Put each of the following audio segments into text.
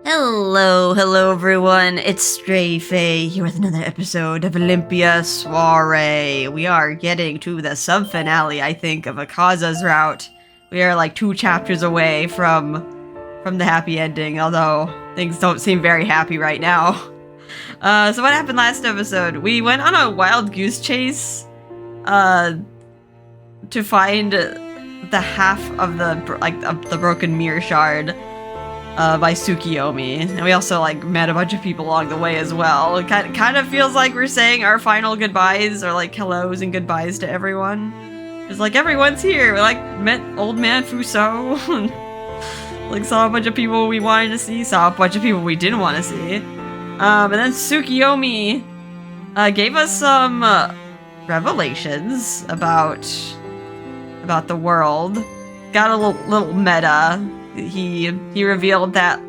Hello everyone, it's Stray Faye here with another episode of Olympia Soiree. We are getting to the sub-finale, I think, of Akaza's route. We are like 2 chapters away from the happy ending, although things don't seem very happy right now. So what happened last episode? We went on a wild goose chase to find the half of the broken mirror shard. By Tsukiyomi, and we also met a bunch of people along the way as well. It kind of feels like we're saying our final goodbyes, or hellos and goodbyes to everyone. It's like everyone's here. We met old man Fuso, saw a bunch of people we wanted to see, saw a bunch of people we didn't want to see, and then Tsukiyomi gave us some revelations about the world. Got a little meta. He revealed that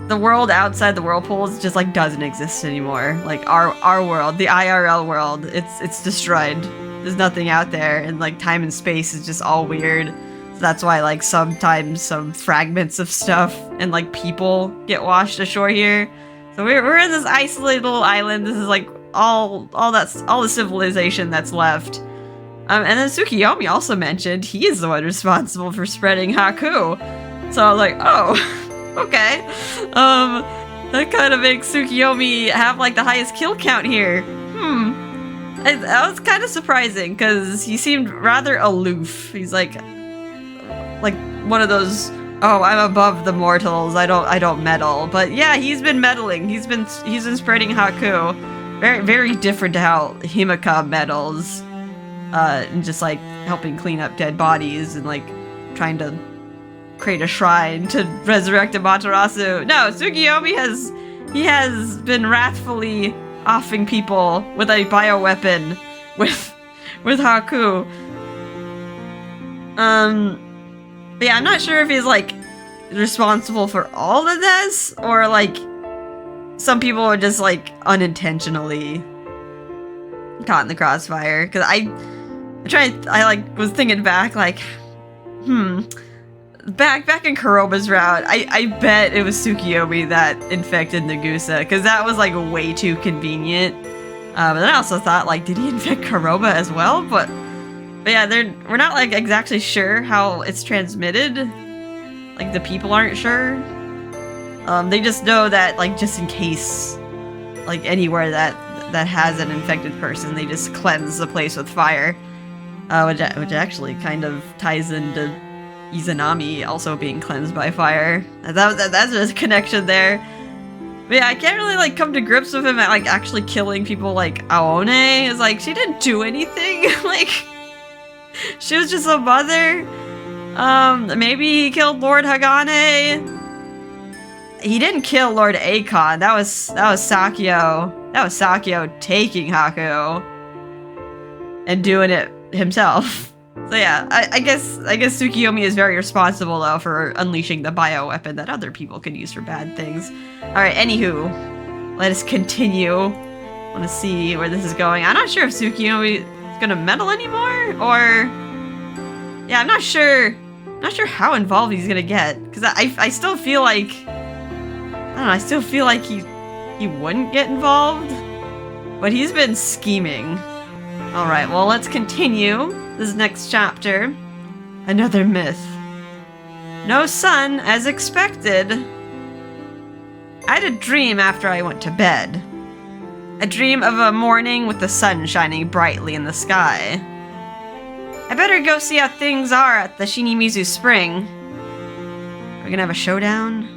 the world outside the whirlpools just doesn't exist anymore. Our world, the IRL world, it's destroyed. There's nothing out there, and time and space is just all weird. So that's why sometimes some fragments of stuff and people get washed ashore here. So we're in this isolated little island. This is all the civilization that's left. And then Tsukiyomi also mentioned he is the one responsible for spreading Haku. So I was like, oh, okay. That kind of makes Tsukiyomi have the highest kill count here. That was kind of surprising because he seemed rather aloof. He's like one of those, oh, I'm above the mortals. I don't meddle. But yeah, he's been meddling. He's been spreading Haku. Very, very different to how Himika meddles. And just helping clean up dead bodies and trying to create a shrine to resurrect Amaterasu. No, Tsukiyomi has been wrathfully offing people with a bioweapon with Haku. But yeah, I'm not sure if he's responsible for all of this or some people are just unintentionally caught in the crossfire. Because I was thinking back Back in Kuroba's route, I bet it was Tsukiyomi that infected Nagusa, because that was way too convenient. But then I also thought did he infect Kuroba as well? But yeah, we're not exactly sure how it's transmitted. The people aren't sure. They just know that just in case anywhere that has an infected person, they just cleanse the place with fire. Which actually kind of ties into Izanami also being cleansed by fire. That's a connection there. But yeah, I can't really come to grips with him at actually killing people Aone. It's she didn't do anything. She was just a mother. Maybe he killed Lord Hagane. He didn't kill Lord Akon. That was Sakyo. That was Sakyo taking Haku and doing it himself. So yeah, I guess Tsukiyomi is very responsible though for unleashing the bioweapon that other people can use for bad things. Alright, anywho, let us continue. I want to see where this is going. I'm not sure if Tsukiyomi is gonna meddle anymore, or yeah, I'm not sure how involved he's gonna get, because I still feel I don't know, I still feel he wouldn't get involved, but he's been scheming. Alright, well, let's continue this next chapter. Another myth. No sun, as expected. I had a dream after I went to bed. A dream of a morning with the sun shining brightly in the sky. I better go see how things are at the Shinimizu Spring. Are we gonna have a showdown?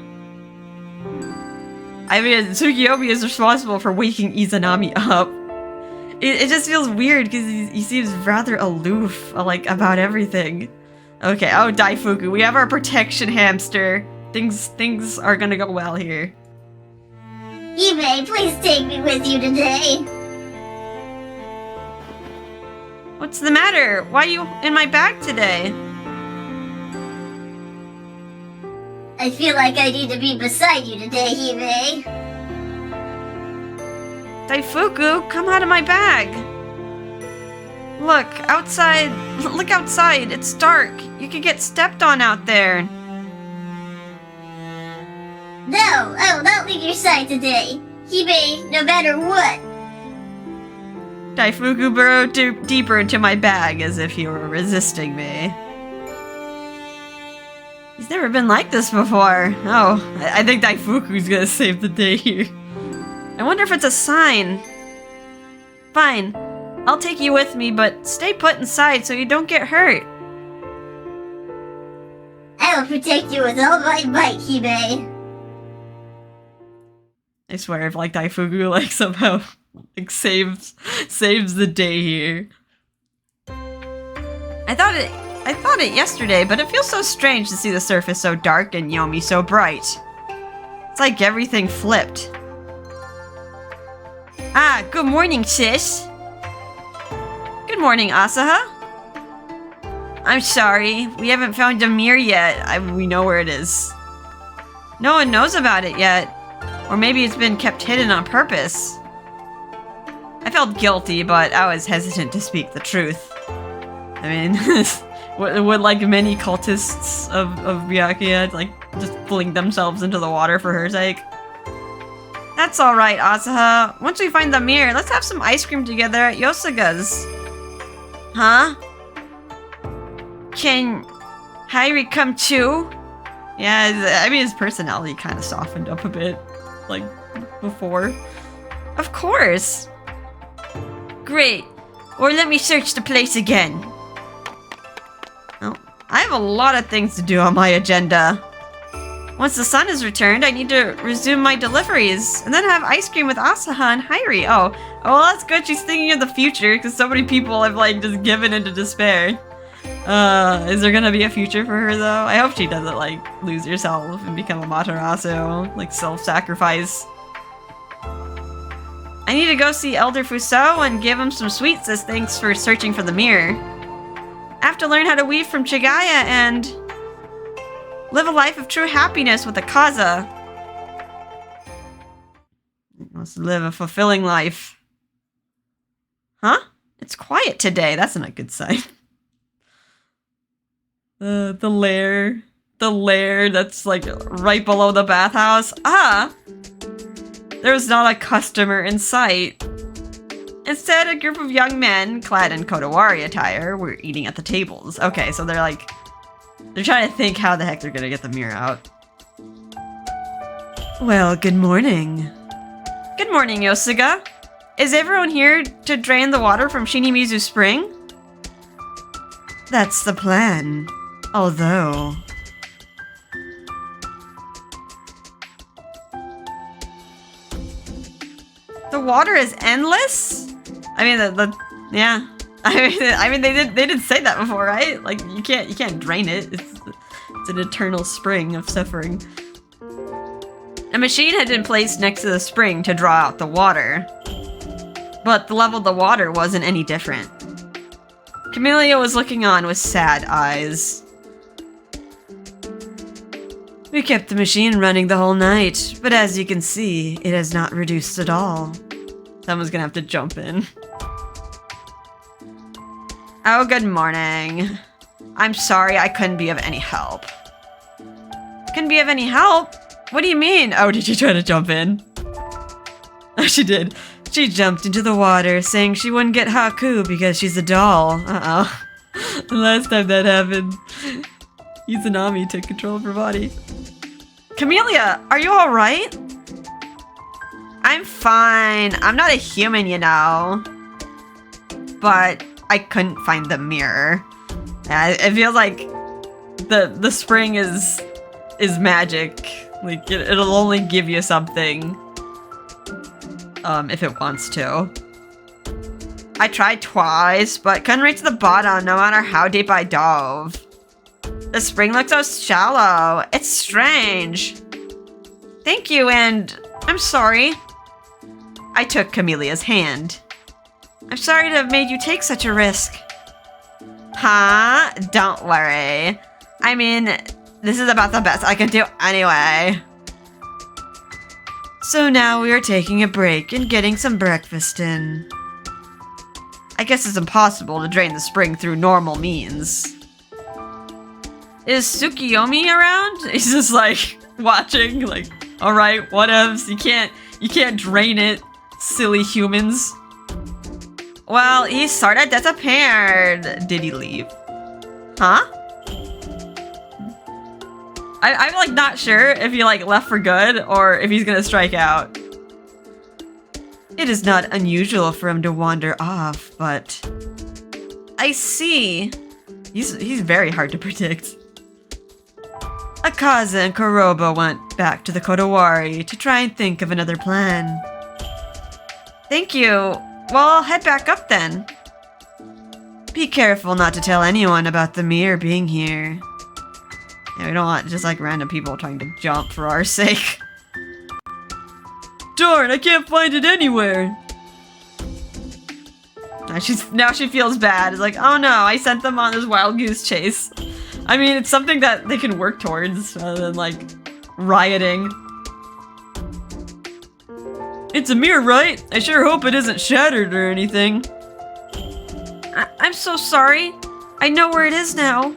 I mean, Tsukiyomi is responsible for waking Izanami up. It just feels weird because he seems rather aloof, about everything. Okay, oh, Daifuku, we have our protection hamster. Things are gonna go well here. Hime, please take me with you today. What's the matter? Why are you in my bag today? I feel like I need to be beside you today, Hime. Daifuku, come out of my bag! Look, outside! Look outside! It's dark! You could get stepped on out there! No, No, I will not leave your side today. Hibe, no matter what. Daifuku burrowed deeper into my bag as if he were resisting me. He's never been like this before. Oh, I think Daifuku's gonna save the day here. I wonder if it's a sign. Fine, I'll take you with me, but stay put inside so you don't get hurt. I will protect you with all my might, Hibe. I swear if like Daifuku like somehow like saves the day here. I thought it yesterday, but it feels so strange to see the surface so dark and Yomi so bright. It's like everything flipped. Ah, good morning, sis. Good morning, Asaha. I'm sorry, we haven't found a mirror yet. We know where it is. No one knows about it yet. Or maybe it's been kept hidden on purpose. I felt guilty, but I was hesitant to speak the truth. I mean, would like many cultists of Byakuya, like, just fling themselves into the water for her sake? That's alright, Asaha. Once we find the mirror, let's have some ice cream together at Yosuga's. Huh? Can Hairi come too? Yeah, I mean, his personality kind of softened up a bit, like, before. Of course! Great! Or let me search the place again. Oh, I have a lot of things to do on my agenda. Once the sun is returned, I need to resume my deliveries, and then have ice cream with Asaha and Hairi. Oh, well, that's good. She's thinking of the future, because so many people have, like, just given into despair. Is there gonna be a future for her, though? I hope she doesn't, like, lose herself and become a Matarasu, like, self-sacrifice. I need to go see Elder Fuso and give him some sweets as thanks for searching for the mirror. I have to learn how to weave from Chigaya and live a life of true happiness with Akaza. Let's live a fulfilling life. Huh? It's quiet today. That's not a good sign. The lair that's like right below the bathhouse. Ah! There's not a customer in sight. Instead, a group of young men, clad in Kodawari attire, were eating at the tables. Okay, so they're trying to think how the heck they're gonna get the mirror out. Well, good morning. Good morning, Yosuga. Is everyone here to drain the water from Shinimizu Spring? That's the plan. Although... the water is endless? I mean, yeah. I mean, they did say that before, right? Like, you can't drain it. It's an eternal spring of suffering. A machine had been placed next to the spring to draw out the water. But the level of the water wasn't any different. Camellia was looking on with sad eyes. We kept the machine running the whole night, but as you can see, it has not reduced at all. Someone's gonna have to jump in. Oh, good morning. I'm sorry I couldn't be of any help. Couldn't be of any help? What do you mean? Oh, did you try to jump in? Oh, she did. She jumped into the water, saying she wouldn't get Haku because she's a doll. Uh-oh. The last time that happened, Izanami took control of her body. Camellia, are you alright? I'm fine. I'm not a human, you know. But I couldn't find the mirror. It feels like the spring is magic. Like it'll only give you something if it wants to. I tried twice, but couldn't reach the bottom no matter how deep I dove. The spring looks so shallow. It's strange. Thank you, and I'm sorry. I took Camelia's hand. I'm sorry to have made you take such a risk. Huh? Don't worry. I mean, this is about the best I can do anyway. So now we are taking a break and getting some breakfast in. I guess it's impossible to drain the spring through normal means. Is Tsukiyomi around? He's just like watching, like Alright, whatevs. You can't drain it, silly humans. Well, he sorta disappeared. Did he leave? Huh? I'm like not sure if he like left for good or if he's gonna strike out. It is not unusual for him to wander off, but I see. He's very hard to predict. Akaza and Kuroba went back to the Kodawari to try and think of another plan. Thank you. Well, I'll head back up then. Be careful not to tell anyone about the mirror being here. Yeah, we don't want just like random people trying to jump for our sake. Darn, I can't find it anywhere. Now she feels bad. It's like, oh no, I sent them on this wild goose chase. I mean, it's something that they can work towards rather than like rioting. It's a mirror, right? I sure hope it isn't shattered or anything. I'm so sorry. I know where it is now.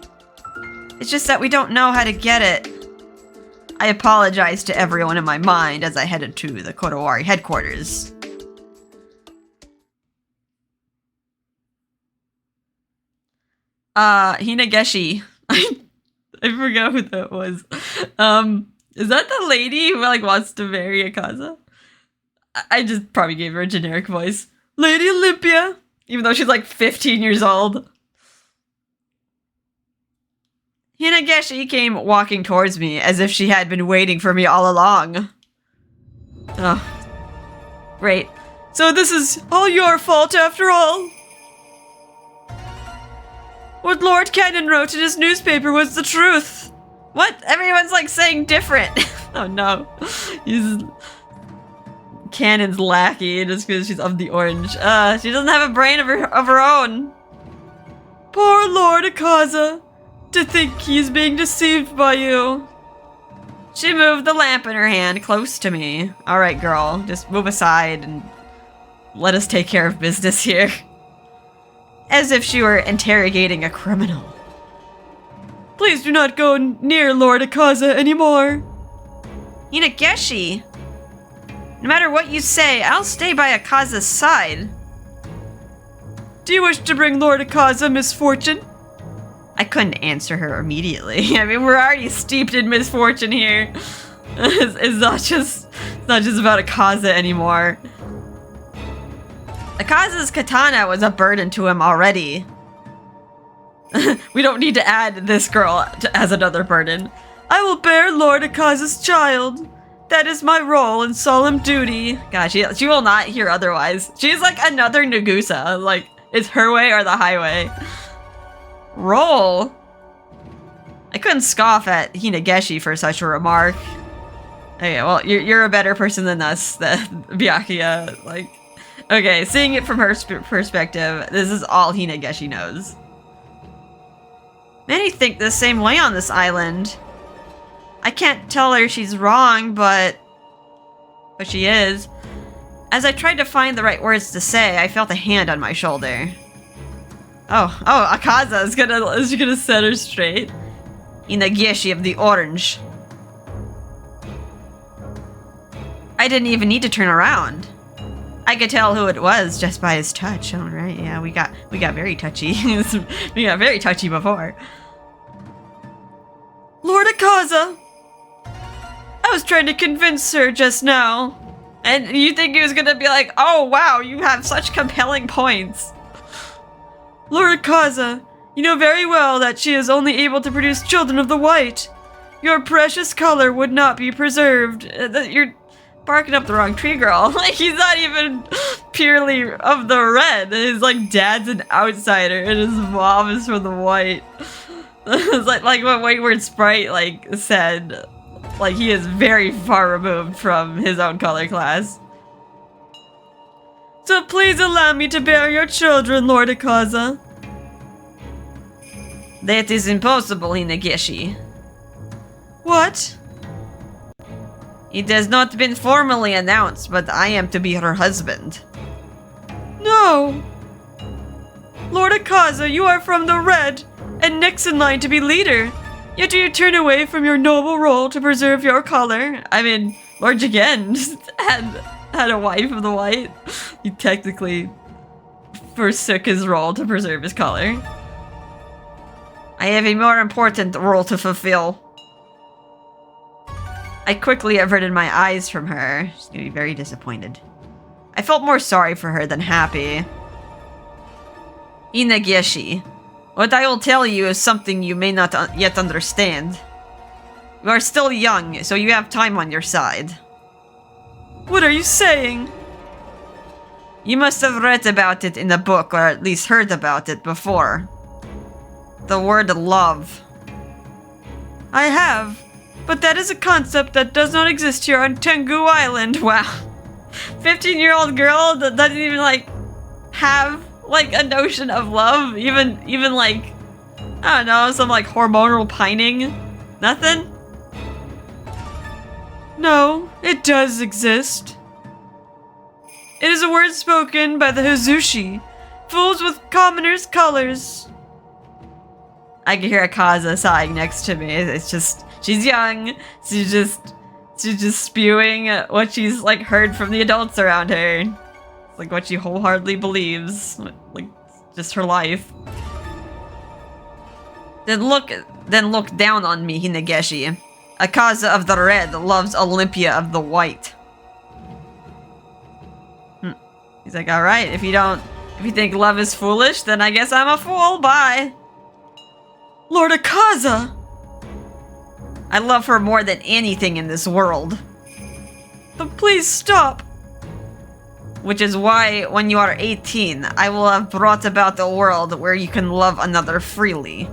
It's just that we don't know how to get it. I apologize to everyone in my mind as I headed to the Kodawari headquarters. Hinageshi. I forgot who that was. Is that the lady who like wants to marry Akaza? I just probably gave her a generic voice. Lady Olympia! Even though she's like 15 years old. Hinageshi came walking towards me as if she had been waiting for me all along. Oh. Great. So this is all your fault after all? What Lord Cannon wrote in his newspaper was the truth. What? Everyone's like saying different. Oh no. He's Cannon's lackey just because she's of the orange. She doesn't have a brain of her own. Poor Lord Akaza. To think he's being deceived by you. She moved the lamp in her hand close to me. Alright, girl. Just move aside and let us take care of business here. As if she were interrogating a criminal. Please do not go near Lord Akaza anymore. Hinageshi. No matter what you say, I'll stay by Akaza's side. Do you wish to bring Lord Akaza misfortune? I couldn't answer her immediately. I mean, we're already steeped in misfortune here. It's not just about Akaza anymore. Akaza's katana was a burden to him already. We don't need to add this girl as another burden. I will bear Lord Akaza's child. That is my role and solemn duty. God, she will not hear otherwise. She's like another Nagusa. Like, it's her way or the highway. Roll? I couldn't scoff at Hinageshi for such a remark. Okay, well, you're a better person than us, Byakuya. Like, okay, seeing it from her perspective, this is all Hinageshi knows. Many think the same way on this island. I can't tell her she's wrong, but she is. As I tried to find the right words to say, I felt a hand on my shoulder. Oh, Akaza is gonna set her straight. Hinageshi of the Orange. I didn't even need to turn around. I could tell who it was just by his touch. All right, yeah, we got very touchy. We got very touchy before. Lord Akaza! I was trying to convince her just now. And you think he was gonna be like, oh wow, you have such compelling points. Lord Akaza, you know very well that she is only able to produce children of the white. Your precious color would not be preserved. You're barking up the wrong tree, girl. Like, he's not even purely of the red. His, like, dad's an outsider, and his mom is from the white. It's like what Wayward Sprite, like, said. Like, he is very far removed from his own color class. So please allow me to bear your children, Lord Akaza. That is impossible, Hinageshi. What? It has not been formally announced, but I am to be her husband. No! Lord Akaza, you are from the Red, and next in line to be leader. Yet do you turn away from your noble role to preserve your color? I mean, Lord Jigen had a wife of the white. He technically forsook his role to preserve his color. I have a more important role to fulfill. I quickly averted my eyes from her. She's gonna be very disappointed. I felt more sorry for her than happy. Inageshi, what I will tell you is something you may not yet understand. You are still young, so you have time on your side. What are you saying? You must have read about it in a book, or at least heard about it before. The word love. I have, but that is a concept that does not exist here on Tengu Island. Wow. 15-year-old girl that doesn't even, like, have, like, a notion of love. Even like, I don't know, some, like, hormonal pining. Nothing? No, it does exist. It is a word spoken by the Hazushi, fools with commoners' colors. I can hear Akaza sighing next to me. It's just, she's young. She's just spewing what she's, like, heard from the adults around her. It's like what she wholeheartedly believes, like, just her life. Then look down on me, Hinageshi. Akaza of the red loves Olympia of the white. He's like, alright, if you think love is foolish, then I guess I'm a fool, bye. Lord Akaza! I love her more than anything in this world. But please stop. Which is why, when you are 18, I will have brought about a world where you can love another freely.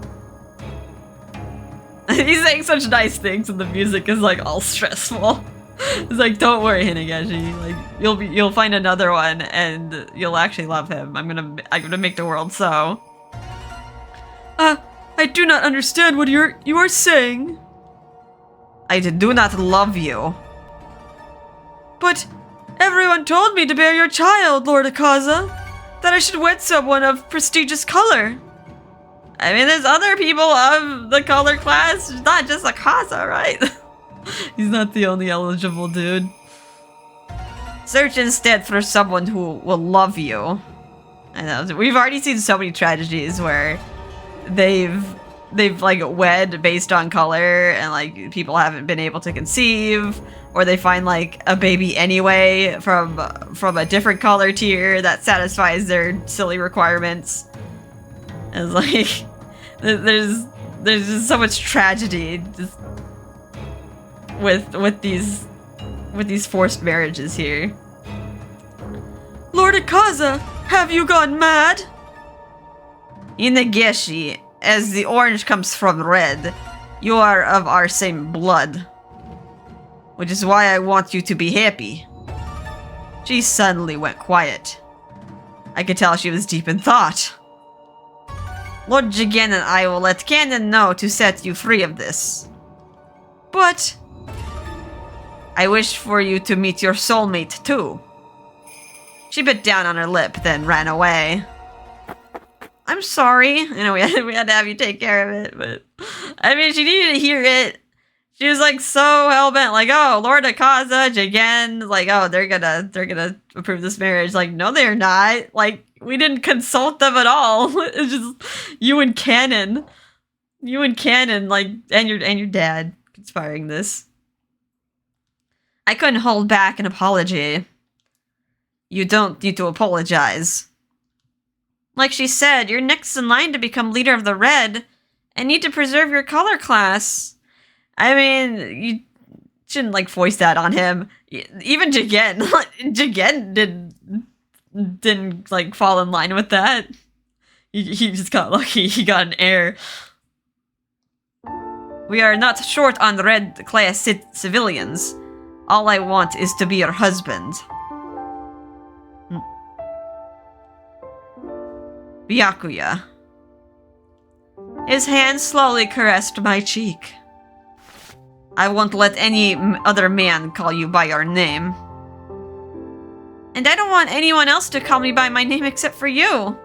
He's saying such nice things and the music is, like, all stressful. It's like, don't worry, Hinageshi. Like, you'll find another one and you'll actually love him. I'm gonna make the world so. I do not understand what you are saying. I do not love you. But everyone told me to bear your child, Lord Akaza. That I should wed someone of prestigious color. I mean, there's other people of the color class, not just Akaza, right? He's not the only eligible dude. Search instead for someone who will love you. I know, we've already seen so many tragedies where they've like wed based on color and like people haven't been able to conceive, or they find like a baby anyway from a different color tier that satisfies their silly requirements. It's like there's just so much tragedy just with these forced marriages here. Lord Akaza, have you gone mad? Inageshi, as the orange comes from red, you are of our same blood. Which is why I want you to be happy. She suddenly went quiet. I could tell she was deep in thought. Lord Jigen and I will let Canon know to set you free of this. But I wish for you to meet your soulmate too. She bit down on her lip, then ran away. I'm sorry. You know, we had to have you take care of it, but I mean, she needed to hear it. She was like so hell-bent, like, oh, Lord Akaza, Jigen, like, oh, they're gonna approve this marriage. Like, no, they're not. Like, we didn't consult them at all. It's just you and Canon, like, and your dad conspiring this. I couldn't hold back an apology. You don't need to apologize. Like she said, you're next in line to become leader of the Red, and need to preserve your color class. I mean, you shouldn't, like, voice that on him. Even Jigen, Jigen didn't, like, fall in line with that. He just got lucky. He got an heir. We are not short on Red class civilians. All I want is to be your husband. Byakuya. His hand slowly caressed my cheek. I won't let any other man call you by your name. And I don't want anyone else to call me by my name except for you.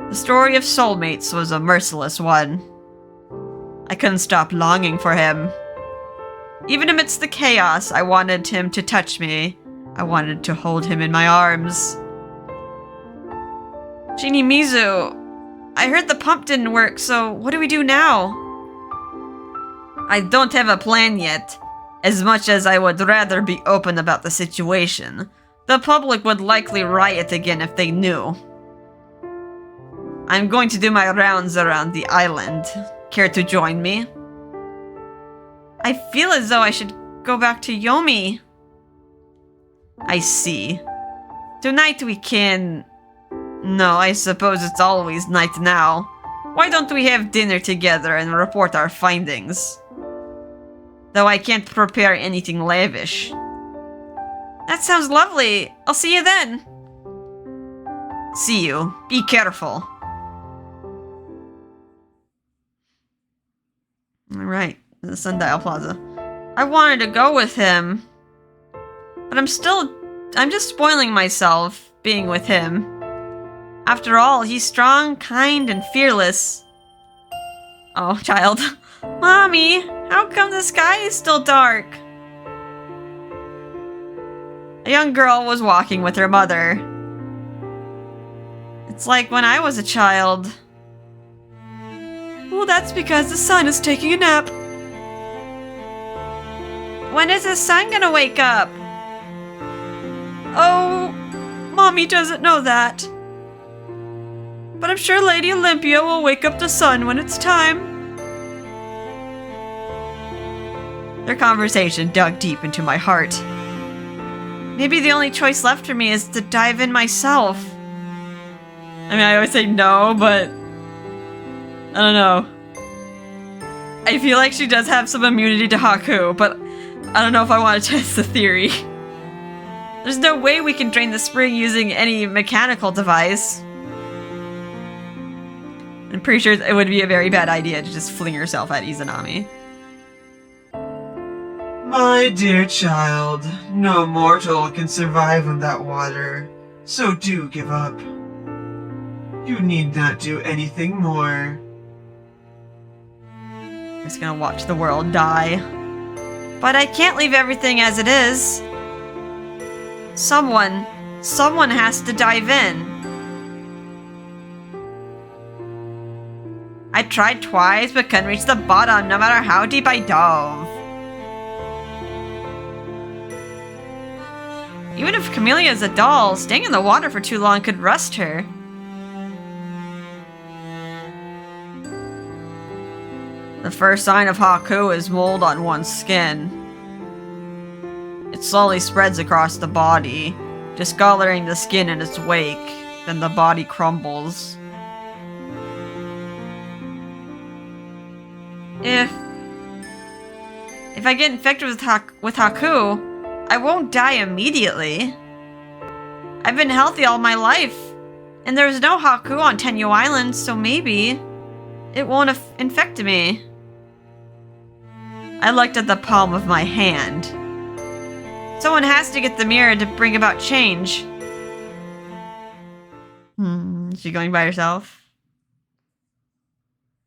The story of soulmates was a merciless one. I couldn't stop longing for him. Even amidst the chaos, I wanted him to touch me. I wanted to hold him in my arms. Shinimizu, I heard the pump didn't work, so what do we do now? I don't have a plan yet. As much as I would rather be open about the situation, the public would likely riot again if they knew. I'm going to do my rounds around the island. Care to join me? I feel as though I should go back to Yomi. I see. Tonight we can... No, I suppose it's always night now. Why don't we have dinner together and report our findings? Though I can't prepare anything lavish. That sounds lovely. I'll see you then. See you. Be careful. Alright, the Sundial Plaza. I wanted to go with him. But I'm just spoiling myself being with him. After all, he's strong, kind, and fearless. Oh, child. Mommy, how come the sky is still dark? A young girl was walking with her mother. It's like when I was a child. Well, that's because the sun is taking a nap. When is the sun gonna wake up? Oh, Mommy doesn't know that. But I'm sure Lady Olympia will wake up the sun when it's time. Their conversation dug deep into my heart. Maybe the only choice left for me is to dive in myself. I mean, I always say no, but... I don't know. I feel like she does have some immunity to Haku, but I don't know if I want to test the theory. There's no way we can drain the spring using any mechanical device. I'm pretty sure it would be a very bad idea to just fling yourself at Izanami. My dear child, no mortal can survive in that water, so do give up. You need not do anything more. I'm just gonna watch the world die. But I can't leave everything as it is. Someone has to dive in. I tried twice, but couldn't reach the bottom no matter how deep I dove. Even if Camellia is a doll, staying in the water for too long could rust her. The first sign of Haku is mold on one's skin. It slowly spreads across the body, discoloring the skin in its wake, then the body crumbles. If I get infected with Haku, I won't die immediately. I've been healthy all my life, and there's no Haku on Tenyu Island, so maybe it won't infect me. I looked at the palm of my hand. Someone has to get the mirror to bring about change. Is she going by herself?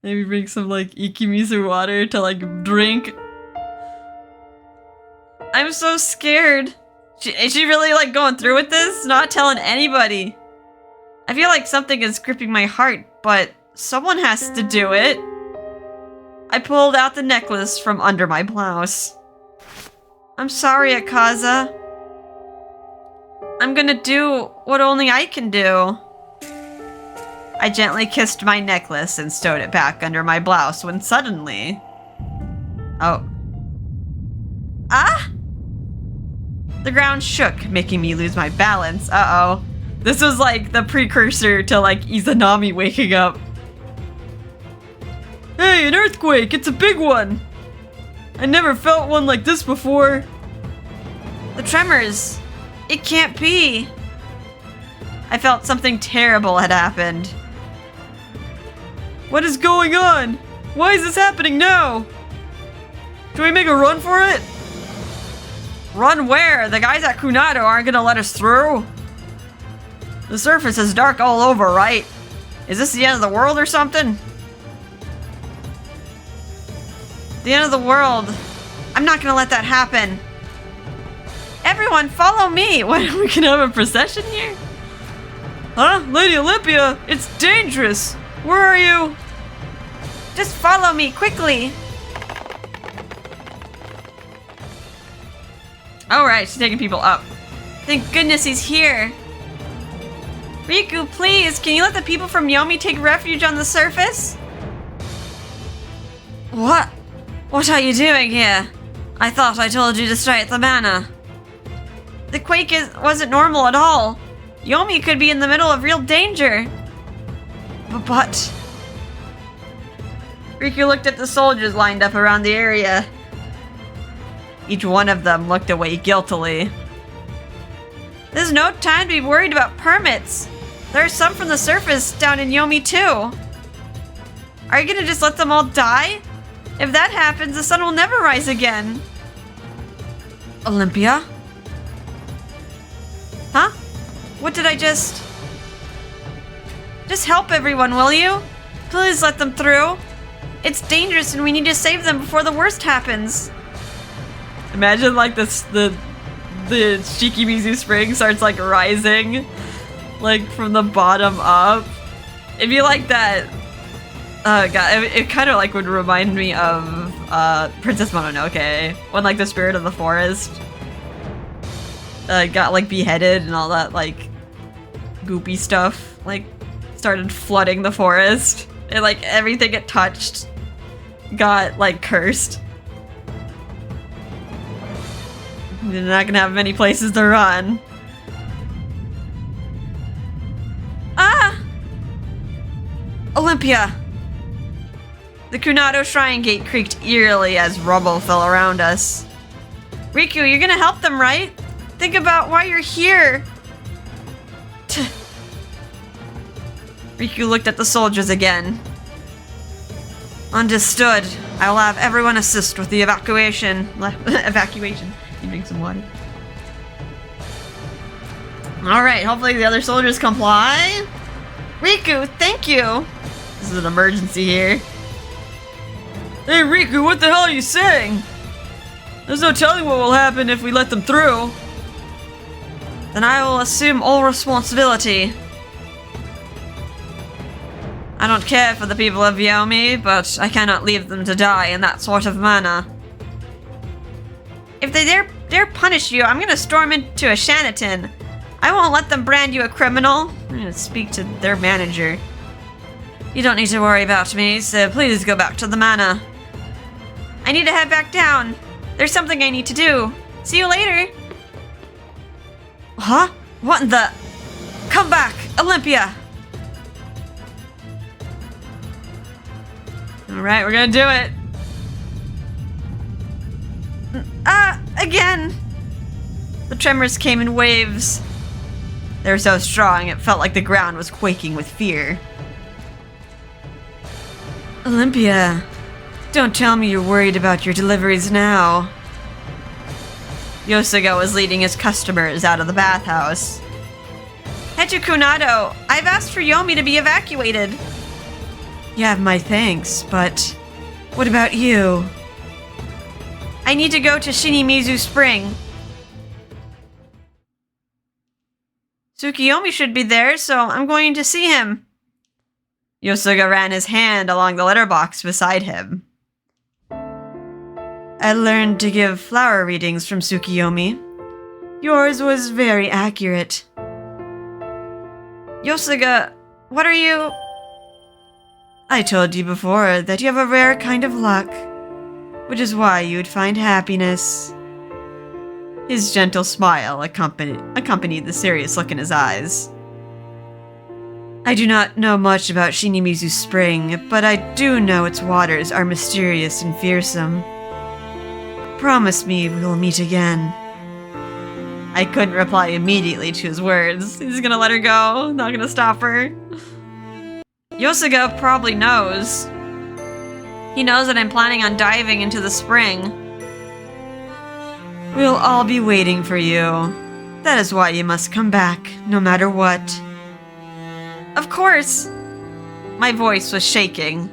Maybe bring some, like, Ikimizu water to, like, drink. I'm so scared. Is she really, like, going through with this? Not telling anybody. I feel like something is gripping my heart, but someone has to do it. I pulled out the necklace from under my blouse. I'm sorry, Akaza. I'm gonna do what only I can do. I gently kissed my necklace and stowed it back under my blouse when suddenly... Oh. Ah! The ground shook, making me lose my balance. Uh-oh. This was like the precursor to like Izanami waking up. Hey, an earthquake! It's a big one! I never felt one like this before. The tremors. It can't be. I felt something terrible had happened. What is going on? Why is this happening now? Can we make a run for it? Run where? The guys at Kunado aren't gonna let us through? The surface is dark all over, right? Is this the end of the world or something? The end of the world. I'm not gonna let that happen. Everyone, follow me! What, we can have a procession here? Huh? Lady Olympia, it's dangerous! Where are you? Just follow me, quickly! Alright, she's taking people up. Thank goodness he's here. Riku, please, can you let the people from Yomi take refuge on the surface? What? What are you doing here? I thought I told you to stay at the manor. The quake wasn't normal at all. Yomi could be in the middle of real danger. But... Riku looked at the soldiers lined up around the area. Each one of them looked away guiltily. There's no time to be worried about permits. There are some from the surface down in Yomi too. Are you gonna just let them all die? If that happens, the sun will never rise again. Olympia? Huh? What did I just... Just help everyone, will you? Please let them through. It's dangerous and we need to save them before the worst happens. Imagine like this, the Shinimizu Spring starts like rising, like from the bottom up. It'd be like that. God, it kind of like would remind me of Princess Mononoke, when like the spirit of the forest got like beheaded and all that like goopy stuff like started flooding the forest, and like everything it touched got like cursed. They're not gonna have many places to run. Ah! Olympia! The Kunado Shrine Gate creaked eerily as rubble fell around us. Riku, you're gonna help them, right? Think about why you're here! Riku looked at the soldiers again. Understood. I will have everyone assist with the evacuation. Evacuation. You drink some water. Alright, hopefully the other soldiers comply. Riku, thank you! This is an emergency here. Hey Riku, what the hell are you saying? There's no telling what will happen if we let them through. Then I will assume all responsibility. I don't care for the people of Yomi, but I cannot leave them to die in that sort of manner. If they dare punish you, I'm gonna storm into a Shanaton. I won't let them brand you a criminal. I'm gonna speak to their manager. You don't need to worry about me, so please go back to the manor. I need to head back down. There's something I need to do. See you later. Huh? What in the... Come back, Olympia! Alright, we're gonna do it. Again! The tremors came in waves. They were so strong, it felt like the ground was quaking with fear. Olympia, don't tell me you're worried about your deliveries now. Yosuga was leading his customers out of the bathhouse. Hechu Kunado, I've asked for Yomi to be evacuated. You have my thanks, but what about you? I need to go to Shinimizu Spring. Tsukiyomi should be there, so I'm going to see him. Yosuga ran his hand along the letterbox beside him. I learned to give flower readings from Tsukiyomi. Yours was very accurate. Yosuga, what are you... I told you before that you have a rare kind of luck, which is why you would find happiness. His gentle smile accompanied the serious look in his eyes. I do not know much about Shinimizu Spring, but I do know its waters are mysterious and fearsome. Promise me we will meet again. I couldn't reply immediately to his words. He's gonna let her go, not gonna stop her. Yosuga probably knows. He knows that I'm planning on diving into the spring. We'll all be waiting for you. That is why you must come back, no matter what. Of course! My voice was shaking,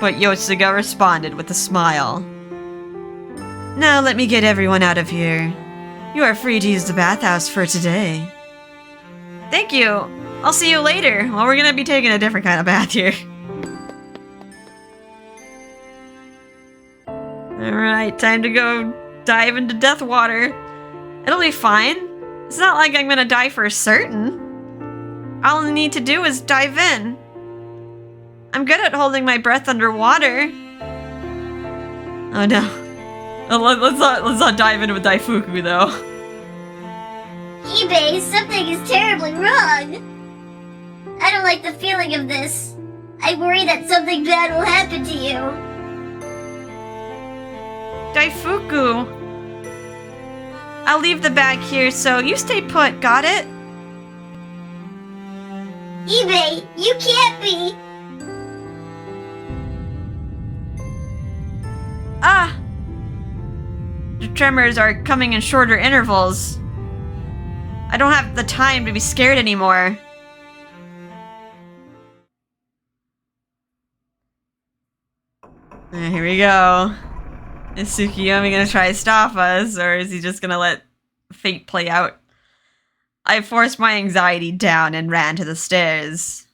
but Yosuga responded with a smile. Now let me get everyone out of here. You are free to use the bathhouse for today. Thank you. I'll see you later. Well, we're gonna be taking a different kind of bath here. Alright, time to go dive into death water. It'll be fine. It's not like I'm gonna die for certain. All I need to do is dive in. I'm good at holding my breath underwater. Oh no. Let's not dive in with Daifuku though. eBay, something is terribly wrong. I don't like the feeling of this. I worry that something bad will happen to you. Daifuku. I'll leave the bag here, so you stay put, got it? eBay, you can't be. Ah! The tremors are coming in shorter intervals. I don't have the time to be scared anymore. Here we go. Is Tsukiyomi gonna try to stop us, or is he just gonna let fate play out? I forced my anxiety down and ran to the stairs.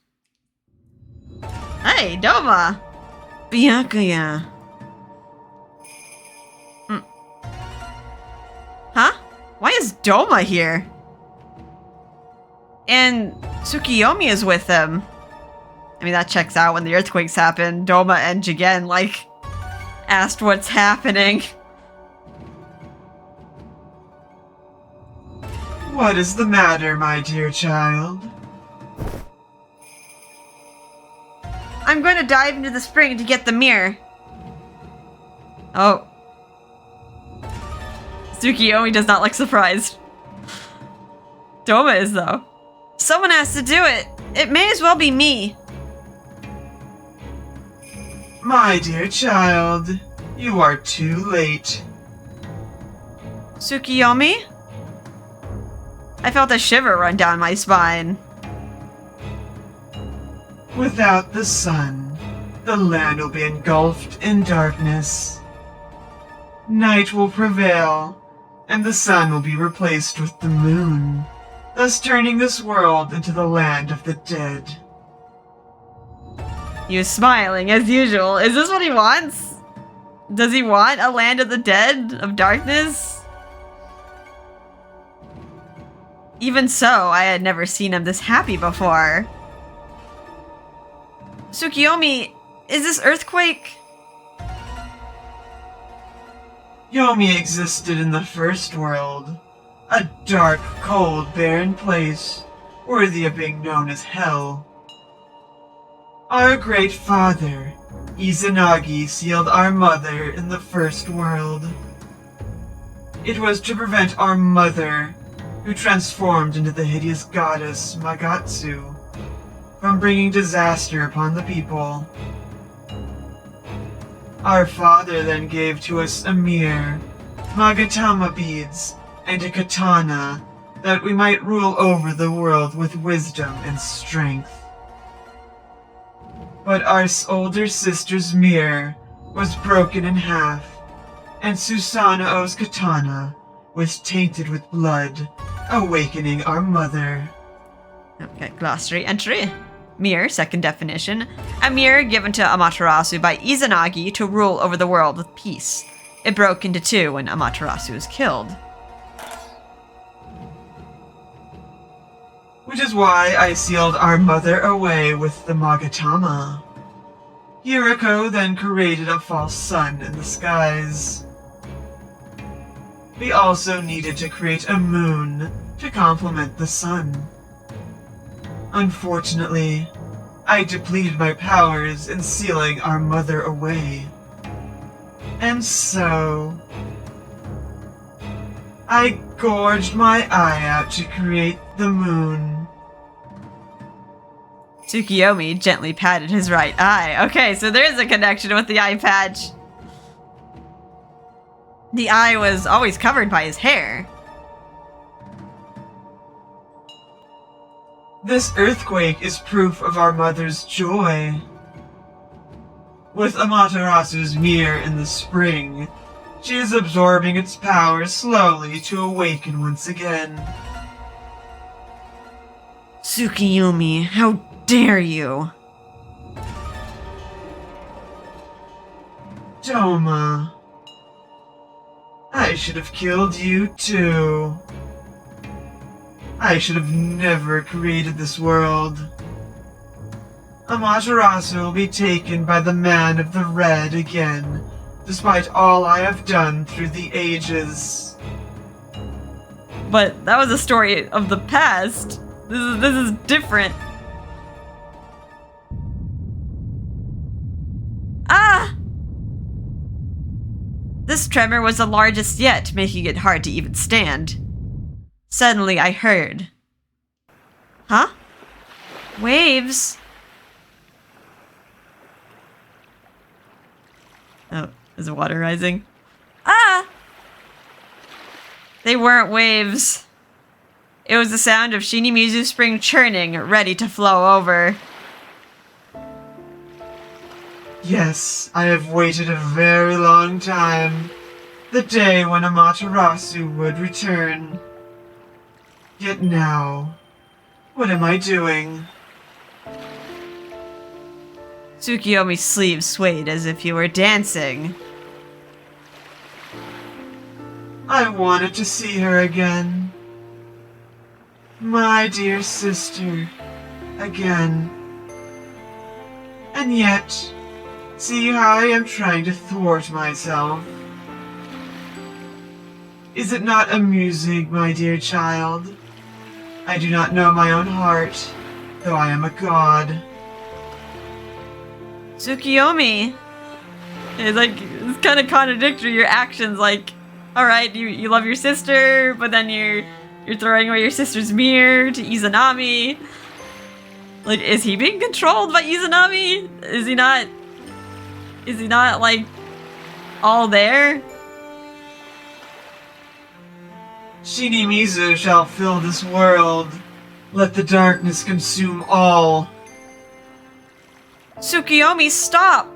Hey, Doma! Byakuya. Huh? Why is Doma here? And Tsukiyomi is with them. I mean, that checks out. When the earthquakes happened, Doma and Jigen, like, asked what's happening. What is the matter, my dear child? I'm going to dive into the spring to get the mirror. Oh. Tsukiyomi does not look surprised. Doma is, though. Someone has to do it. It may as well be me. My dear child, you are too late. Tsukiyomi? I felt a shiver run down my spine. Without the sun, the land will be engulfed in darkness. Night will prevail, and the sun will be replaced with the moon, thus turning this world into the land of the dead. He was smiling, as usual. Is this what he wants? Does he want a land of the dead? Of darkness? Even so, I had never seen him this happy before. Tsukiyomi, is this earthquake? Yomi existed in the first world, a dark, cold, barren place, worthy of being known as Hell. Our great father, Izanagi, sealed our mother in the first world. It was to prevent our mother, who transformed into the hideous goddess Magatsu, from bringing disaster upon the people. Our father then gave to us a mirror, Magatama beads, and a katana, that we might rule over the world with wisdom and strength. But our older sister's mirror was broken in half, and Susanoo's katana was tainted with blood, awakening our mother. Okay, glossary entry. Mirror, second definition. A mirror given to Amaterasu by Izanagi to rule over the world with peace. It broke into two when Amaterasu was killed. Which is why I sealed our mother away with the Magatama. Hiriko then created a false sun in the skies. We also needed to create a moon to complement the sun. Unfortunately, I depleted my powers in sealing our mother away. And so, I gorged my eye out to create the moon. Tsukiyomi gently patted his right eye. Okay, so there is a connection with the eye patch. The eye was always covered by his hair. This earthquake is proof of our mother's joy. With Amaterasu's mirror in the spring, She is absorbing its power slowly to awaken once again. Tsukiyomi, how dare you? Doma. I should have killed you too. I should have never created this world. Amaterasu will be taken by the Man of the Red again, despite all I have done through the ages. But that was a story of the past. This is different. Ah! This tremor was the largest yet, making it hard to even stand. Suddenly I heard. Huh? Waves? Oh, is the water rising? Ah! They weren't waves. It was the sound of Shinimizu Spring churning, ready to flow over. Yes, I have waited a very long time. The day when Amaterasu would return. Yet now, what am I doing? Tsukiyomi's sleeves swayed as if he were dancing. I wanted to see her again. My dear sister. Again. And yet, see how I am trying to thwart myself. Is it not amusing, my dear child? I do not know my own heart, though I am a god. Tsukiyomi! It's kind of contradictory, your actions, alright, you love your sister, but then you're throwing away your sister's mirror to Izanami. Is he being controlled by Izanami? Is he not, all there? Shinimizu shall fill this world. Let the darkness consume all. Tsukiyomi, stop!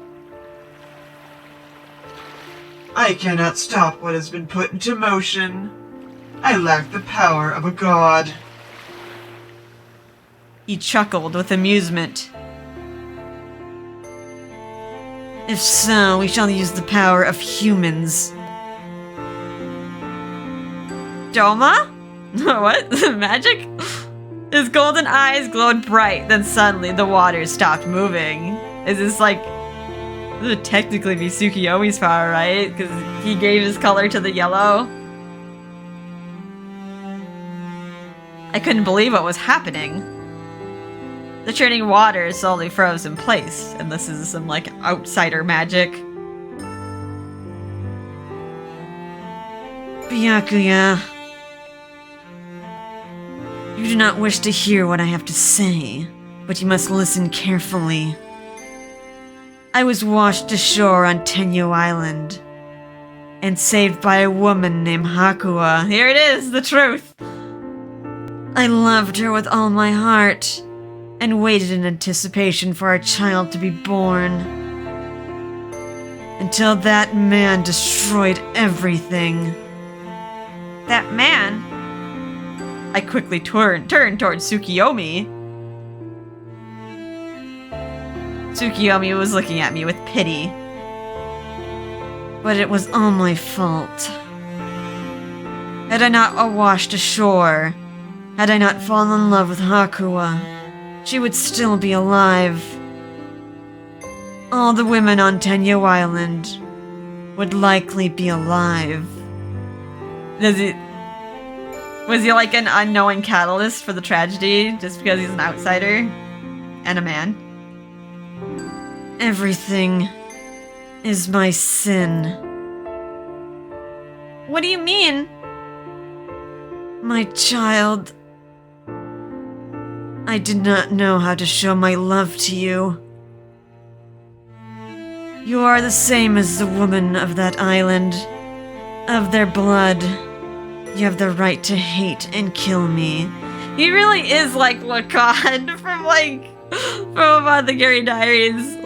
I cannot stop what has been put into motion. I lack the power of a god. He chuckled with amusement. If so, we shall use the power of humans. Doma? What? Magic? His golden eyes glowed bright, then suddenly the water stopped moving. Is this this would technically be Tsukiyomi's power, right? Because he gave his color to the yellow. I couldn't believe what was happening. The churning water slowly froze in place, and this is some outsider magic. Byakuya. You do not wish to hear what I have to say, but you must listen carefully. I was washed ashore on Tenyo Island, and saved by a woman named Hakuya. Here it is, the truth! I loved her with all my heart, and waited in anticipation for our child to be born. Until that man destroyed everything. That man? I quickly turned towards Tsukiyomi. Tsukiyomi was looking at me with pity. But it was all my fault. Had I not washed ashore, had I not fallen in love with Hakuya, she would still be alive. All the women on Tenyo Island would likely be alive. Was he an unknowing catalyst for the tragedy just because he's an outsider and a man? Everything is my sin. What do you mean? My child. I did not know how to show my love to you. You are the same as the woman of that island. Of their blood. You have the right to hate and kill me. He really is like Lacan from the Gary Diaries.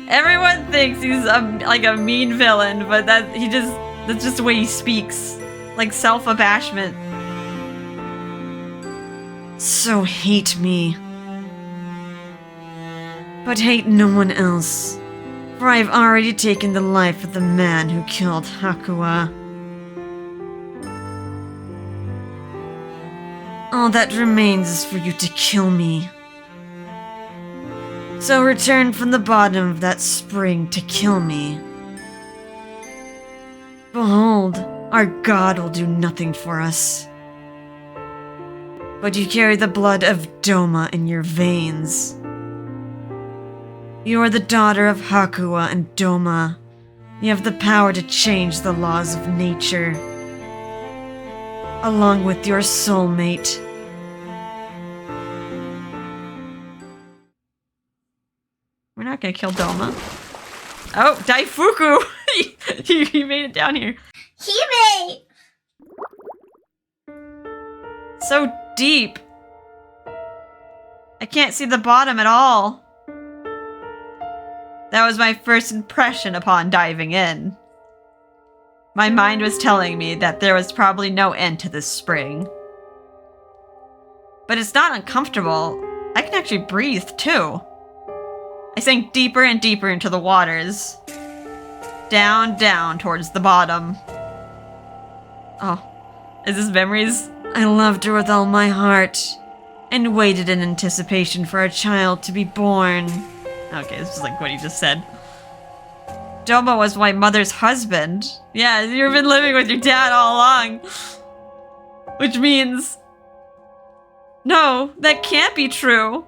Everyone thinks he's a mean villain, but that he just That's just the way he speaks. Like self-abashment. So hate me. But hate no one else. For I have already taken the life of the man who killed Hakuwa. All that remains is for you to kill me. So return from the bottom of that spring to kill me. Behold, our god will do nothing for us. But you carry the blood of Doma in your veins. You are the daughter of Hakuwa and Doma. You have the power to change the laws of nature. Along with your soulmate. We're not gonna kill Doma. Oh, Daifuku! he made it down here. Hime! So deep. I can't see the bottom at all. That was my first impression upon diving in. My mind was telling me that there was probably no end to this spring. But it's not uncomfortable. I can actually breathe, too. I sank deeper and deeper into the waters. Down, down towards the bottom. Oh, is this memories? I loved her with all my heart, and waited in anticipation for a child to be born. Okay, this is like what he just said. Doma was my mother's husband. Yeah, you've been living with your dad all along. Which means... No, that can't be true.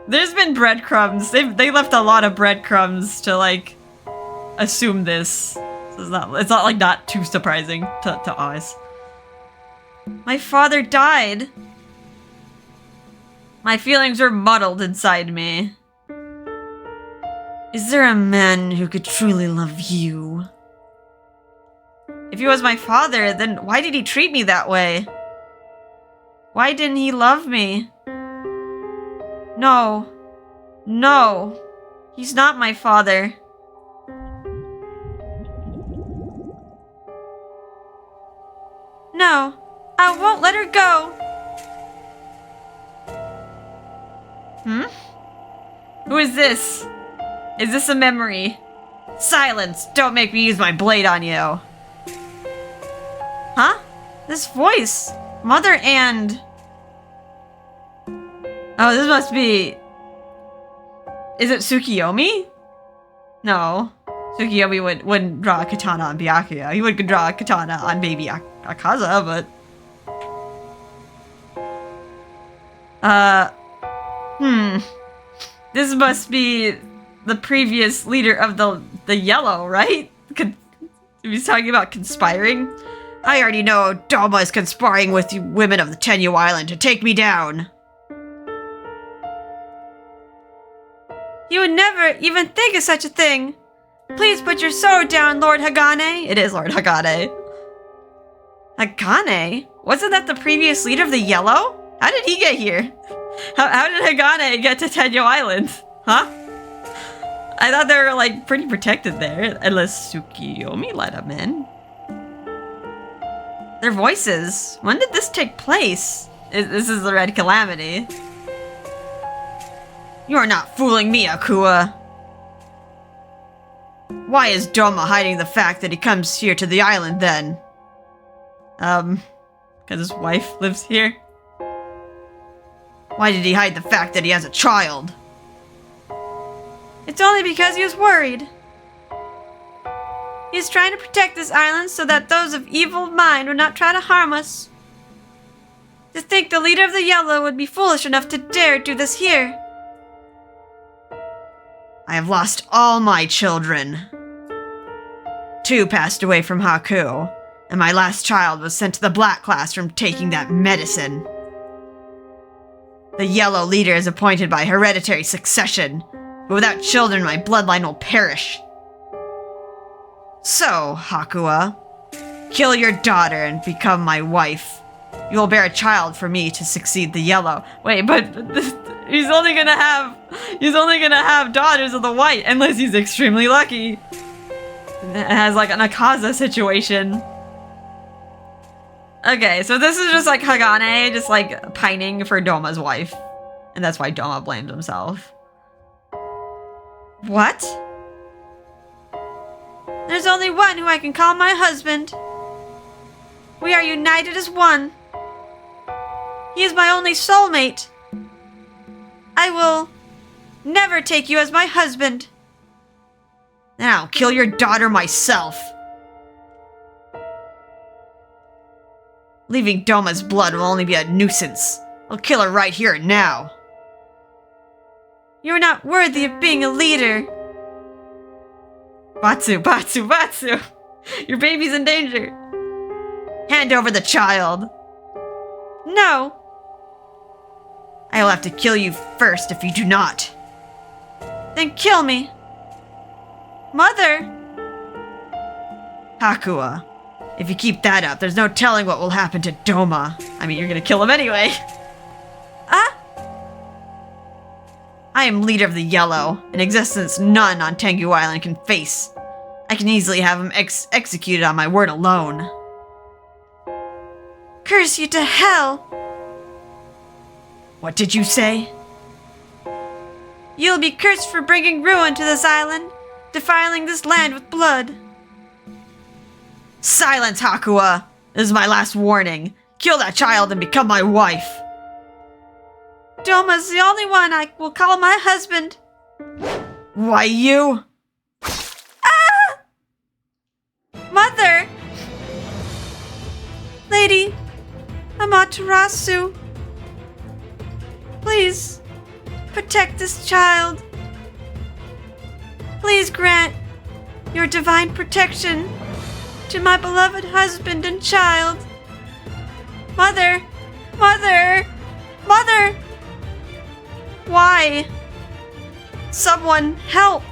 There's been breadcrumbs. They left a lot of breadcrumbs to, like, assume this. So it's not like, not too surprising to us. My father died. My feelings were muddled inside me. Is there a man who could truly love you? If he was my father, then why did he treat me that way? Why didn't he love me? No. No. He's not my father. No. I won't let her go. Who is this? Is this a memory? Silence! Don't make me use my blade on you. Huh? This voice. Mother and... Oh, this must be... Is it Tsukiyomi? No. Tsukiyomi wouldn't draw a katana on Byakuya. He would draw a katana on baby Akaza, but... This must be the previous leader of the Yellow, right? He's talking about conspiring? I already know Doma is conspiring with you women of the Tenyu Island to take me down. You would never even think of such a thing. Please put your sword down, Lord Hagane. It is Lord Hagane. Hagane? Wasn't that the previous leader of the Yellow? How did he get here? How did Hagane get to Tenyu Island? Huh? I thought they were, like, pretty protected there. Unless Tsukiyomi let him in. Their voices. When did this take place? This is the Red Calamity. You are not fooling me, Akua. Why is Doma hiding the fact that he comes here to the island, then? Because his wife lives here? Why did he hide the fact that he has a child? It's only because he was worried. He's trying to protect this island so that those of evil mind would not try to harm us. To think the leader of the Yellow would be foolish enough to dare do this here. I have lost all my children. 2 passed away from Haku, and my last child was sent to the Black class from taking that medicine. The Yellow leader is appointed by hereditary succession, but without children my bloodline will perish. So, Hakuwa, kill your daughter and become my wife. You will bear a child for me to succeed the Yellow. Wait, but he's only gonna have daughters of the White unless he's extremely lucky. has like an Akaza situation. Okay, so this is just like Hagane just like pining for Doma's wife. And that's why Doma blamed himself. What? There's only one who I can call my husband. We are united as one. He is my only soulmate. I will never take you as my husband. Then I'll kill your daughter myself. Leaving Doma's blood will only be a nuisance. I'll kill her right here and now. You are not worthy of being a leader. Batsu, Batsu, Batsu! Your baby's in danger. Hand over the child. No. I will have to kill you first if you do not. Then kill me. Mother! Hakua, if you keep that up, there's no telling what will happen to Doma. I mean, you're gonna kill him anyway. Ah? I am leader of the Yellow, an existence none on Tengu Island can face. I can easily have him executed on my word alone. Curse you to hell! What did you say? You'll be cursed for bringing ruin to this island, defiling this land with blood. Silence, Hakua! This is my last warning. Kill that child and become my wife. Doma's the only one I will call my husband. Why you? Ah! Mother! Lady Amaterasu, please protect this child. Please grant your divine protection to my beloved husband and child. Mother! Mother! Mother! Why? Someone help!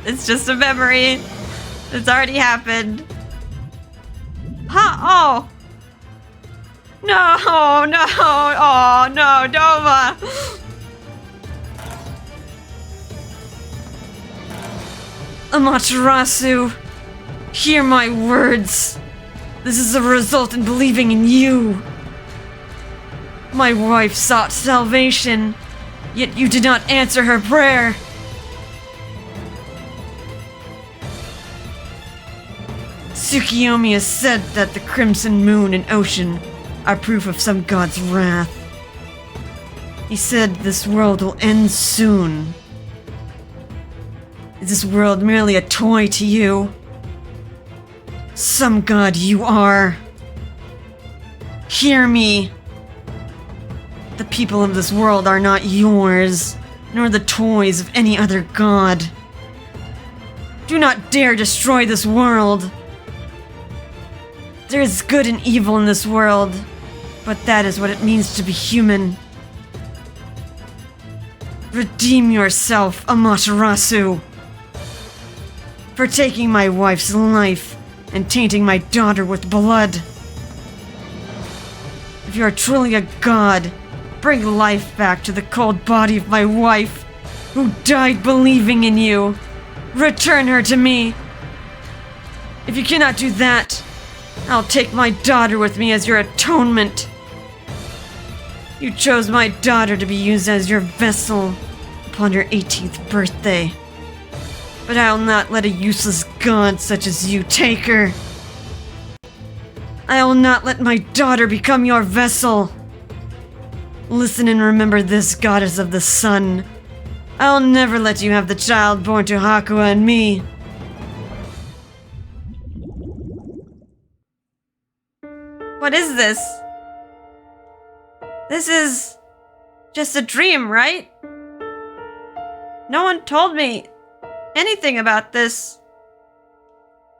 It's just a memory. It's already happened. Huh? Oh! No! No! Oh, no! Doma! Amaterasu, hear my words. This is a result in believing in you. My wife sought salvation, yet you did not answer her prayer. Tsukiyomi has said that the crimson moon and ocean are proof of some god's wrath. He said this world will end soon. Is this world merely a toy to you? Some god you are. Hear me. The people of this world are not yours, nor the toys of any other god. Do not dare destroy this world. There is good and evil in this world, but that is what it means to be human. Redeem yourself, Amaterasu, for taking my wife's life and tainting my daughter with blood. If you are truly a god, bring life back to the cold body of my wife, who died believing in you. Return her to me. If you cannot do that, I'll take my daughter with me as your atonement. You chose my daughter to be used as your vessel upon her 18th birthday. But I'll not let a useless god such as you take her. I will not let my daughter become your vessel. Listen and remember this, goddess of the sun. I'll never let you have the child born to Hakua and me. What is this? This is just a dream, right? No one told me anything about this.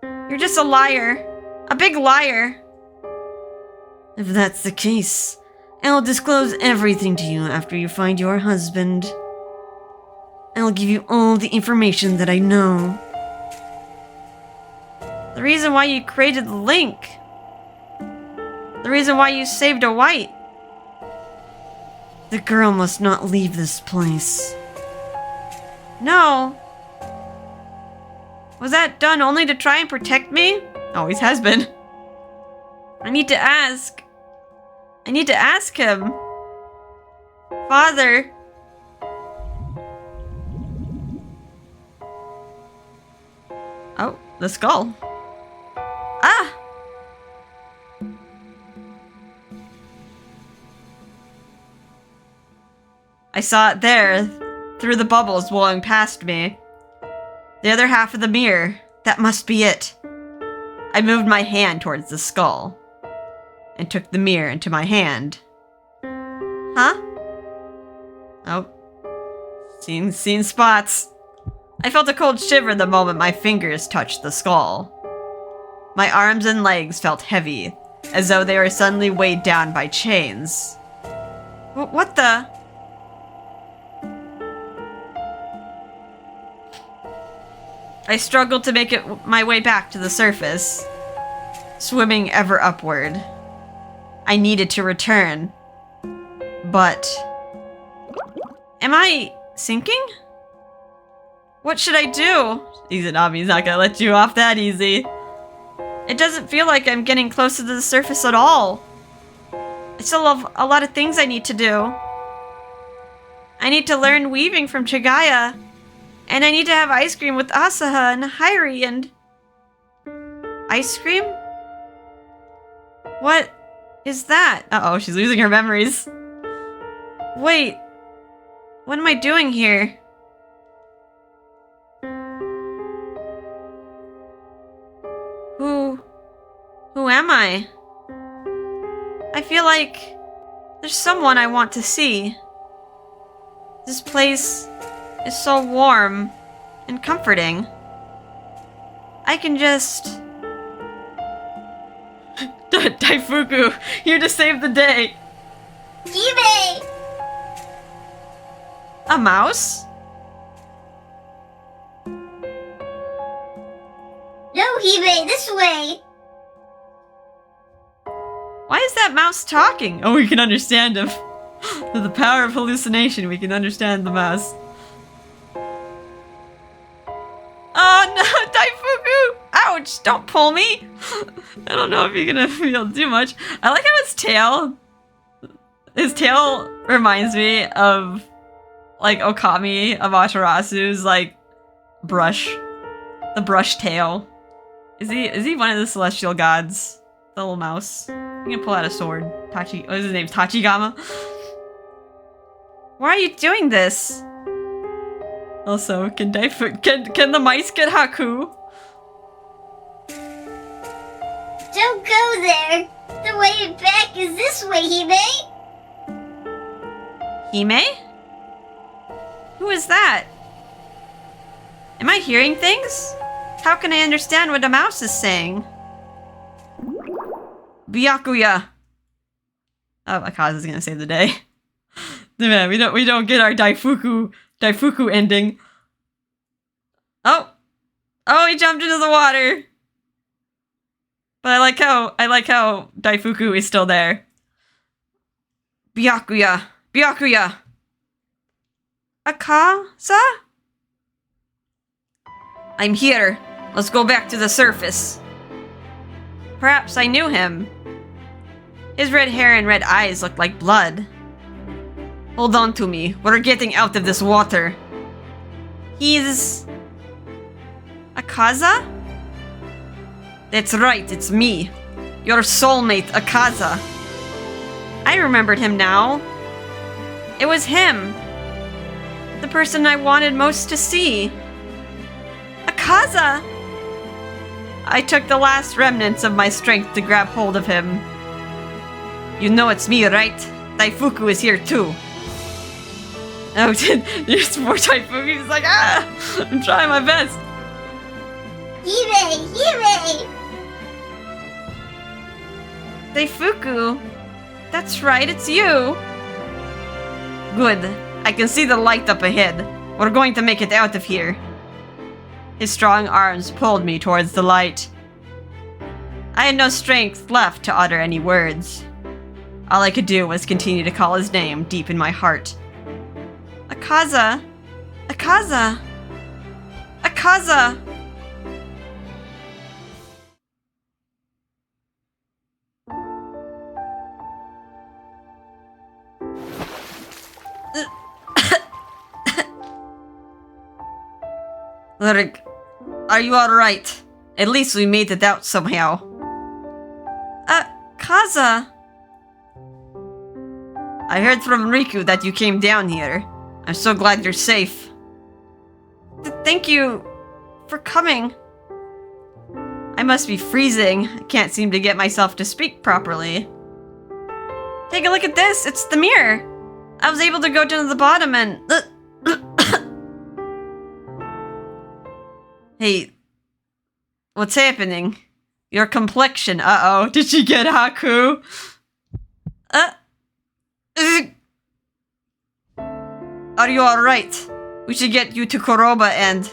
You're just a liar. A big liar. If that's the case, I'll disclose everything to you after you find your husband. I'll give you all the information that I know. The reason why you created the link. The reason why you saved a white. The girl must not leave this place. No. Was that done only to try and protect me? Always has been. I need to ask. I need to ask him. Father. Oh, the skull. Ah! I saw it there, through the bubbles blowing past me. The other half of the mirror. That must be it. I moved my hand towards the skull and took the mirror into my hand. Huh? Oh. Seen spots. I felt a cold shiver the moment my fingers touched the skull. My arms and legs felt heavy, as though they were suddenly weighed down by chains. What the? I struggled to make my way back to the surface, swimming ever upward. I needed to return. But... am I sinking? What should I do? Izanami's not gonna let you off that easy. It doesn't feel like I'm getting closer to the surface at all. I still have a lot of things I need to do. I need to learn weaving from Chigaya. And I need to have ice cream with Asaha and Hairi and... ice cream? What is that? Uh-oh, she's losing her memories. Wait. What am I doing here? Who am I? I feel like there's someone I want to see. This place is so warm and comforting. I can just... Daifuku, here to save the day. Hime! A mouse? No, Hime, this way! Why is that mouse talking? Oh, we can understand him. With the power of hallucination, we can understand the mouse. Oh no, Daifuku! Ouch! Don't pull me! I don't know if you're gonna feel too much. I like how his tail reminds me of, like, Okami of Atarasu's, like, brush. The brush tail. Is he one of the celestial gods? The little mouse. I'm gonna pull out a sword. His name's Tachigama. Why are you doing this? Also, can the mice get Haku? Don't go there! The way back is this way, Hime! Hime? Who is that? Am I hearing things? How can I understand what a mouse is saying? Byakuya! Oh, Akaza's gonna save the day. Man, we don't get our Daifuku ending. Oh! Oh, he jumped into the water! But I like how Daifuku is still there. Byakuya! Byakuya! Akaza? I'm here. Let's go back to the surface. Perhaps I knew him. His red hair and red eyes looked like blood. Hold on to me. We're getting out of this water. He's... Akaza? That's right, it's me. Your soulmate, Akaza. I remembered him now. It was him. The person I wanted most to see. Akaza! I took the last remnants of my strength to grab hold of him. You know it's me, right? Daifuku is here too. Oh, there's more Daifuku. He's like, ah! I'm trying my best. Hime! Hime! Daifuku? That's right, it's you. Good. I can see the light up ahead. We're going to make it out of here. His strong arms pulled me towards the light. I had no strength left to utter any words. All I could do was continue to call his name deep in my heart. Akaza! Akaza! Akaza! Lyric, are you alright? At least we made it out somehow. Kaza. I heard from Riku that you came down here. I'm so glad you're safe. Thank you for coming. I must be freezing. I can't seem to get myself to speak properly. Take a look at this. It's the mirror. I was able to go down to the bottom and... Hey, what's happening? Your complexion. Uh-oh. Did she get Haku? Are you alright? We should get you to Kuroba and...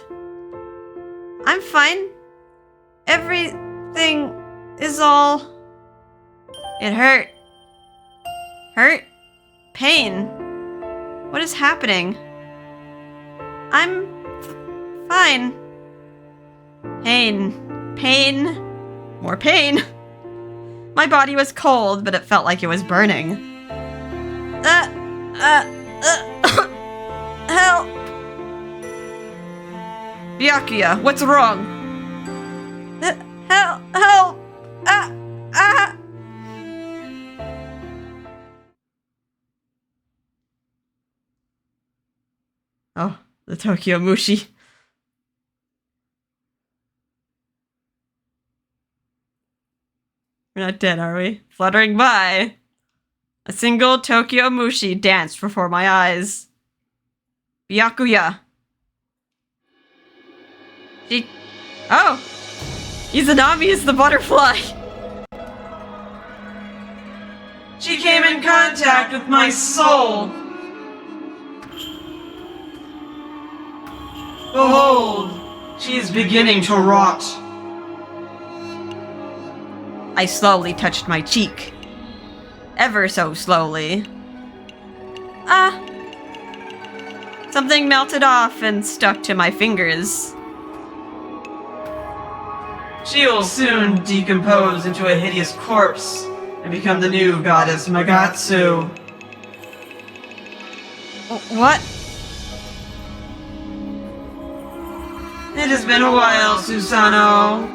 I'm fine. Everything is all... It hurt. Hurt? Pain. What is happening? I'm... fine. Pain. Pain. More pain. My body was cold, but it felt like it was burning. Help! Byakuya, what's wrong? Help! Oh, the Tokyo Mushi. We're not dead, are we? Fluttering by. A single Tokyo Mushi danced before my eyes. Byakuya. Oh! Izanami is the butterfly! She came in contact with my soul. Behold, she is beginning to rot. I slowly touched my cheek. Ever so slowly. Something melted off and stuck to my fingers. She will soon decompose into a hideous corpse and become the new goddess Magatsu. What? It has been a while, Susanoo.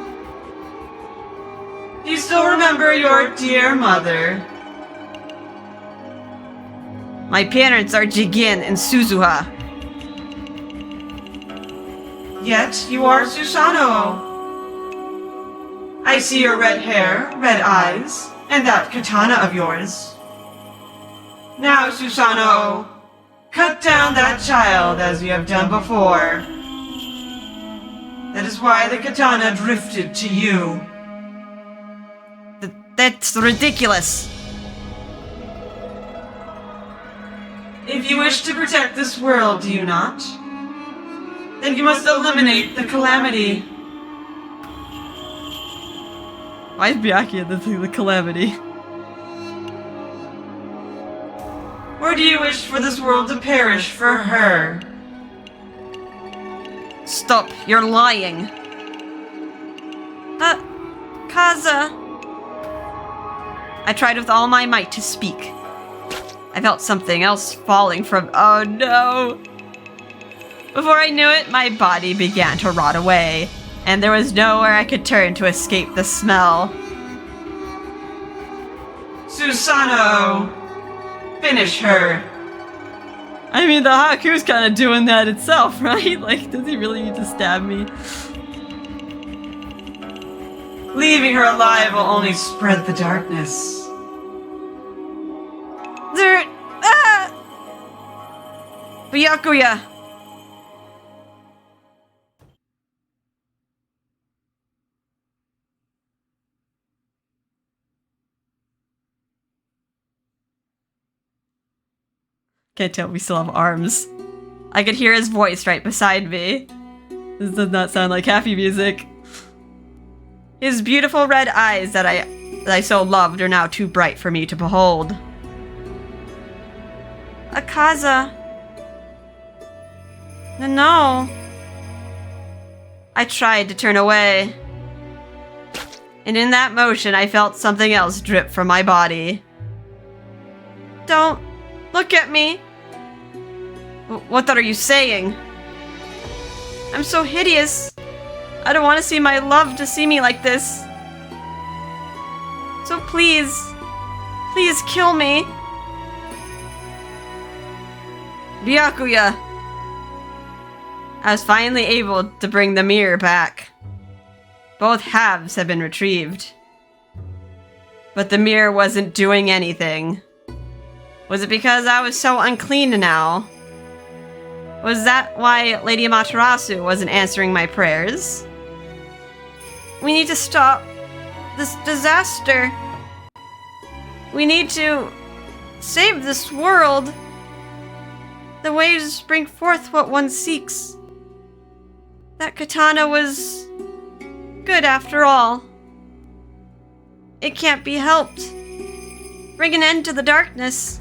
Do you still remember your dear mother? My parents are Jigen and Suzuha. Yet you are Susanoo. I see your red hair, red eyes, and that katana of yours. Now, Susanoo, cut down that child as you have done before. That is why the katana drifted to you. That's ridiculous. If you wish to protect this world, do you not? Then you must eliminate the calamity. Why is Byakuya the calamity? Or do you wish for this world to perish for her? Stop, you're lying. Kaza. I tried with all my might to speak. I felt something else falling from... Oh no! Before I knew it, my body began to rot away, and there was nowhere I could turn to escape the smell. Susanoo! Finish her! I mean, the Haku's kind of doing that itself, right? Like, does he really need to stab me? Leaving her alive will only spread the darkness. Byakuya! Can't tell we still have arms. I could hear his voice right beside me. This does not sound like happy music. His beautiful red eyes that I so loved are now too bright for me to behold. Akaza. No. I tried to turn away. And in that motion, I felt something else drip from my body. Don't look at me. What are you saying? I'm so hideous. I don't want to see my love to see me like this. So please, please kill me. Byakuya. I was finally able to bring the mirror back. Both halves have been retrieved. But the mirror wasn't doing anything. Was it because I was so unclean now? Was that why Lady Amaterasu wasn't answering my prayers? We need to stop this disaster. We need to save this world. The waves bring forth what one seeks. That katana was good after all. It can't be helped. Bring an end to the darkness.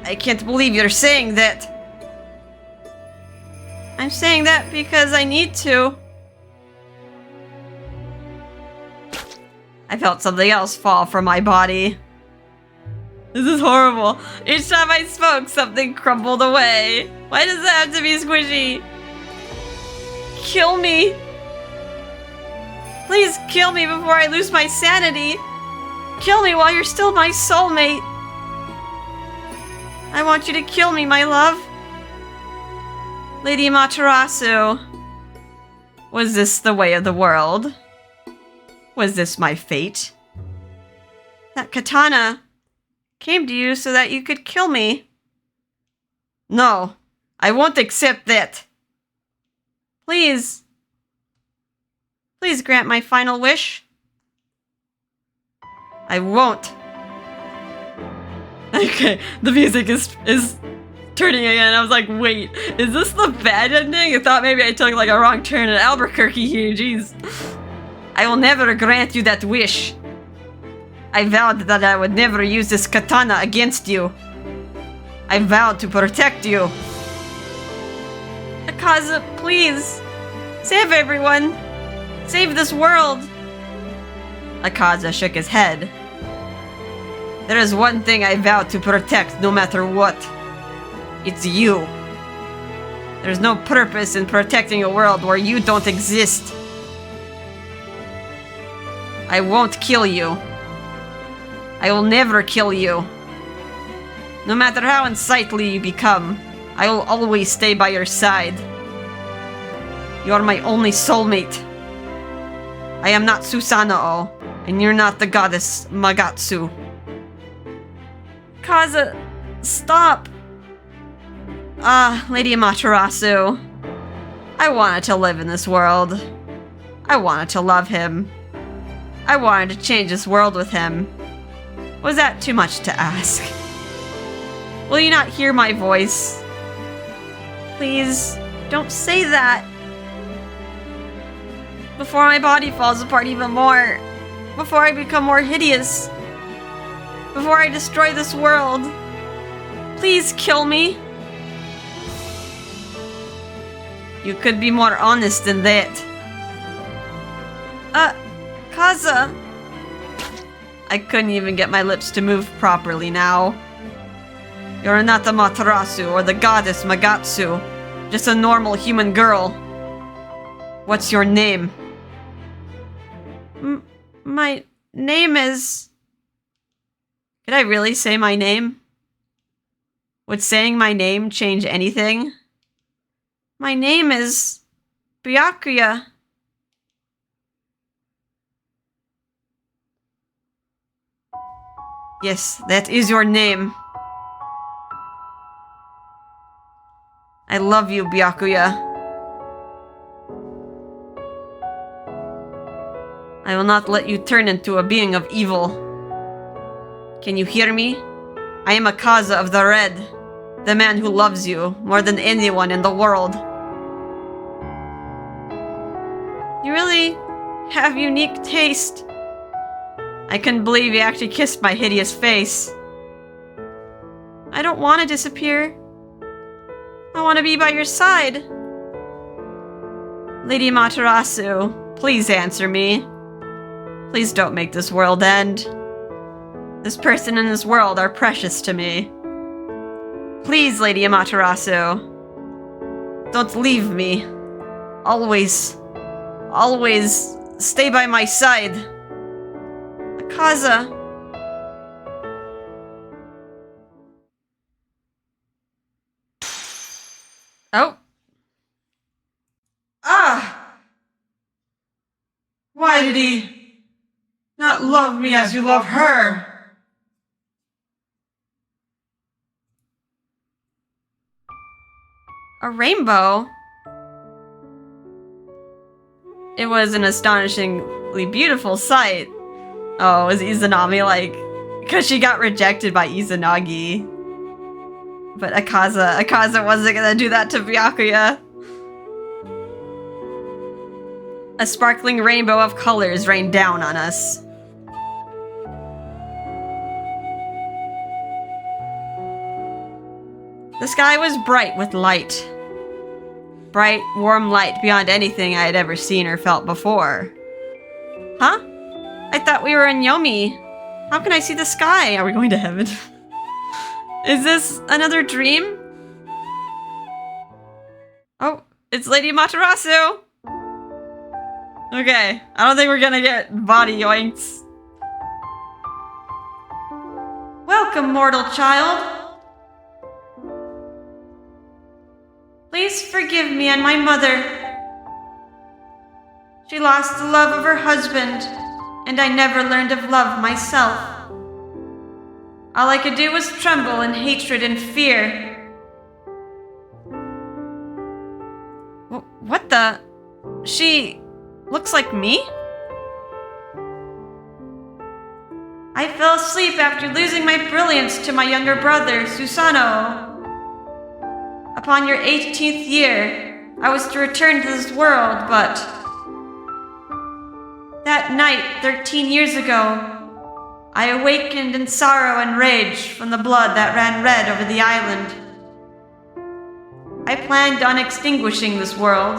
I can't believe you're saying that. I'm saying that because I need to. I felt something else fall from my body. This is horrible. Each time I spoke, something crumbled away. Why does it have to be squishy? Kill me. Please kill me before I lose my sanity. Kill me while you're still my soulmate. I want you to kill me, my love. Lady Amaterasu. Was this the way of the world? Was this my fate? That katana came to you so that you could kill me. No, I won't accept that. Please. Please grant my final wish. I won't. Okay, the music is turning again. I was like, wait, is this the bad ending? I thought maybe I took like a wrong turn at Albuquerque here, jeez. I will never grant you that wish. I vowed that I would never use this katana against you. I vowed to protect you. Akaza, please. Save everyone. Save this world. Akaza shook his head. There is one thing I vow to protect no matter what. It's you. There's no purpose in protecting a world where you don't exist. I won't kill you. I will never kill you. No matter how unsightly you become, I will always stay by your side. You are my only soulmate. I am not Susanoo, and you're not the goddess Magatsu. Kaza, stop. Lady Amaterasu. I wanted to live in this world. I wanted to love him. I wanted to change this world with him. Was that too much to ask? Will you not hear my voice? Please, don't say that. Before my body falls apart even more. Before I become more hideous. Before I destroy this world. Please kill me. You could be more honest than that. Kaza. I couldn't even get my lips to move properly now. You're not the Materasu or the goddess Magatsu. Just a normal human girl. What's your name? My name is... Could I really say my name? Would saying my name change anything? My name is... Byakuya. Yes, that is your name. I love you, Byakuya. I will not let you turn into a being of evil. Can you hear me? I am Akaza of the Red, the man who loves you more than anyone in the world. You really have unique taste. I couldn't believe you actually kissed my hideous face. I don't want to disappear. I want to be by your side. Lady Amaterasu, please answer me. Please don't make this world end. This person and this world are precious to me. Please, Lady Amaterasu. Don't leave me. Always stay by my side. Akaza. Oh. Ah! Why did he not love me as you love her? A rainbow? It was an astonishingly beautiful sight. Oh, was Izanami like... Because she got rejected by Izanagi. But Akaza wasn't gonna do that to Byakuya. A sparkling rainbow of colors rained down on us. The sky was bright with light. Bright, warm light beyond anything I had ever seen or felt before. Huh? I thought we were in Yomi. How can I see the sky? Are we going to heaven? Is this another dream? Oh, it's Lady Amaterasu! Okay, I don't think we're gonna get body yoinks. Welcome, mortal child. Please forgive me and my mother. She lost the love of her husband, and I never learned of love myself. All I could do was tremble in hatred and fear. What the? She looks like me? I fell asleep after losing my brilliance to my younger brother, Susanoo. Upon your 18th year, I was to return to this world, but... That night, 13 years ago, I awakened in sorrow and rage from the blood that ran red over the island. I planned on extinguishing this world.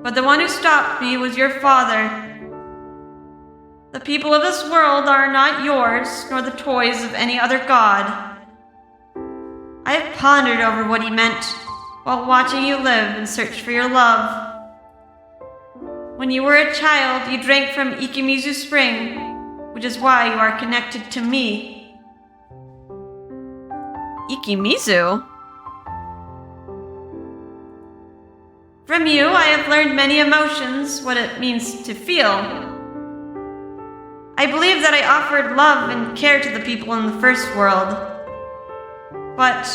But the one who stopped me was your father. The people of this world are not yours, nor the toys of any other god. I have pondered over what he meant while watching you live and search for your love. When you were a child, you drank from Shinimizu Spring, which is why you are connected to me. Shinimizu? From you, I have learned many emotions, what it means to feel. I believe that I offered love and care to the people in the first world. But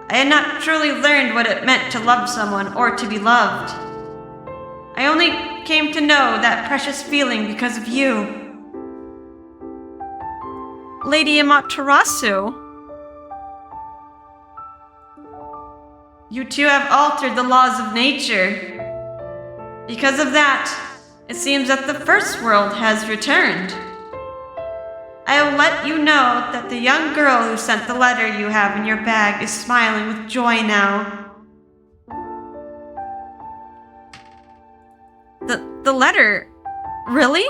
I had not truly learned what it meant to love someone or to be loved. I only came to know that precious feeling because of you. Lady Amaterasu. You two have altered the laws of nature. Because of that, it seems that the first world has returned. I will let you know that the young girl who sent the letter you have in your bag is smiling with joy now. The letter? Really?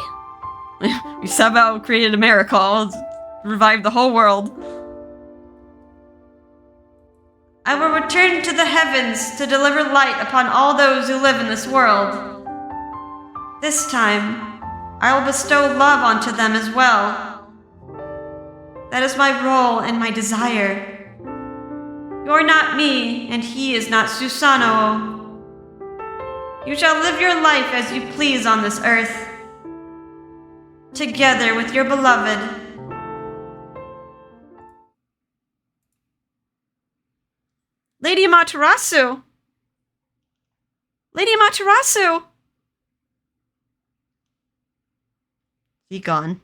We somehow created a miracle, revived the whole world. I will return to the heavens to deliver light upon all those who live in this world. This time, I will bestow love onto them as well. That is my role and my desire. You're not me, and he is not Susanoo. You shall live your life as you please on this earth, together with your beloved. Lady Amaterasu! Lady Amaterasu! Be gone.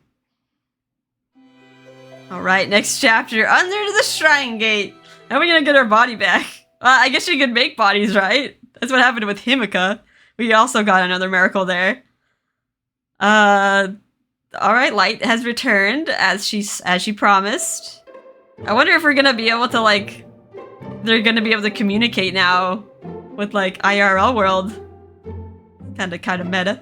Alright, next chapter. Under the Shrine Gate. How are we gonna get our body back? I guess you could make bodies, right? That's what happened with Himika. We also got another miracle there. Alright, Light has returned as she promised. I wonder if we're gonna be able to, like... They're gonna be able to communicate now with, like, IRL world. Kinda meta.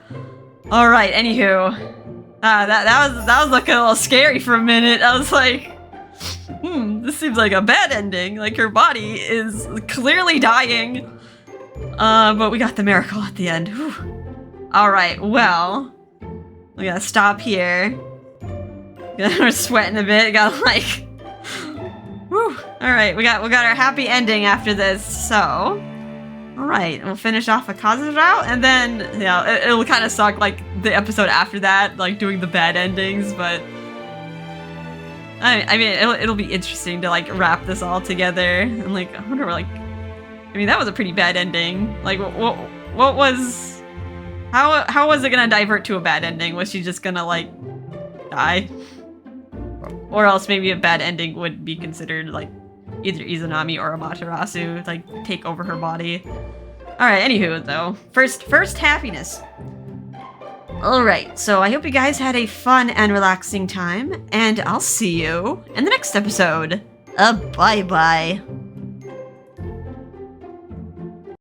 Alright, anywho. That was looking a little scary for a minute. I was like, this seems like a bad ending. Like, her body is clearly dying. But we got the miracle at the end. Alright, well, we gotta stop here. We're sweating a bit, gotta like... Whew. Alright, we got our happy ending after this, so... Alright, we'll finish off Akaza's route, and then, it'll kind of suck, like, the episode after that, like, doing the bad endings, but... I mean, it'll be interesting to, like, wrap this all together, and, like, I wonder, like... I mean, that was a pretty bad ending. Like, what was... How was it gonna divert to a bad ending? Was she just gonna, like, die? Or else maybe a bad ending would be considered, like, either Izanami or Amaterasu, like, take over her body. Alright, anywho, though. First happiness. Alright, so I hope you guys had a fun and relaxing time, and I'll see you in the next episode. Bye-bye.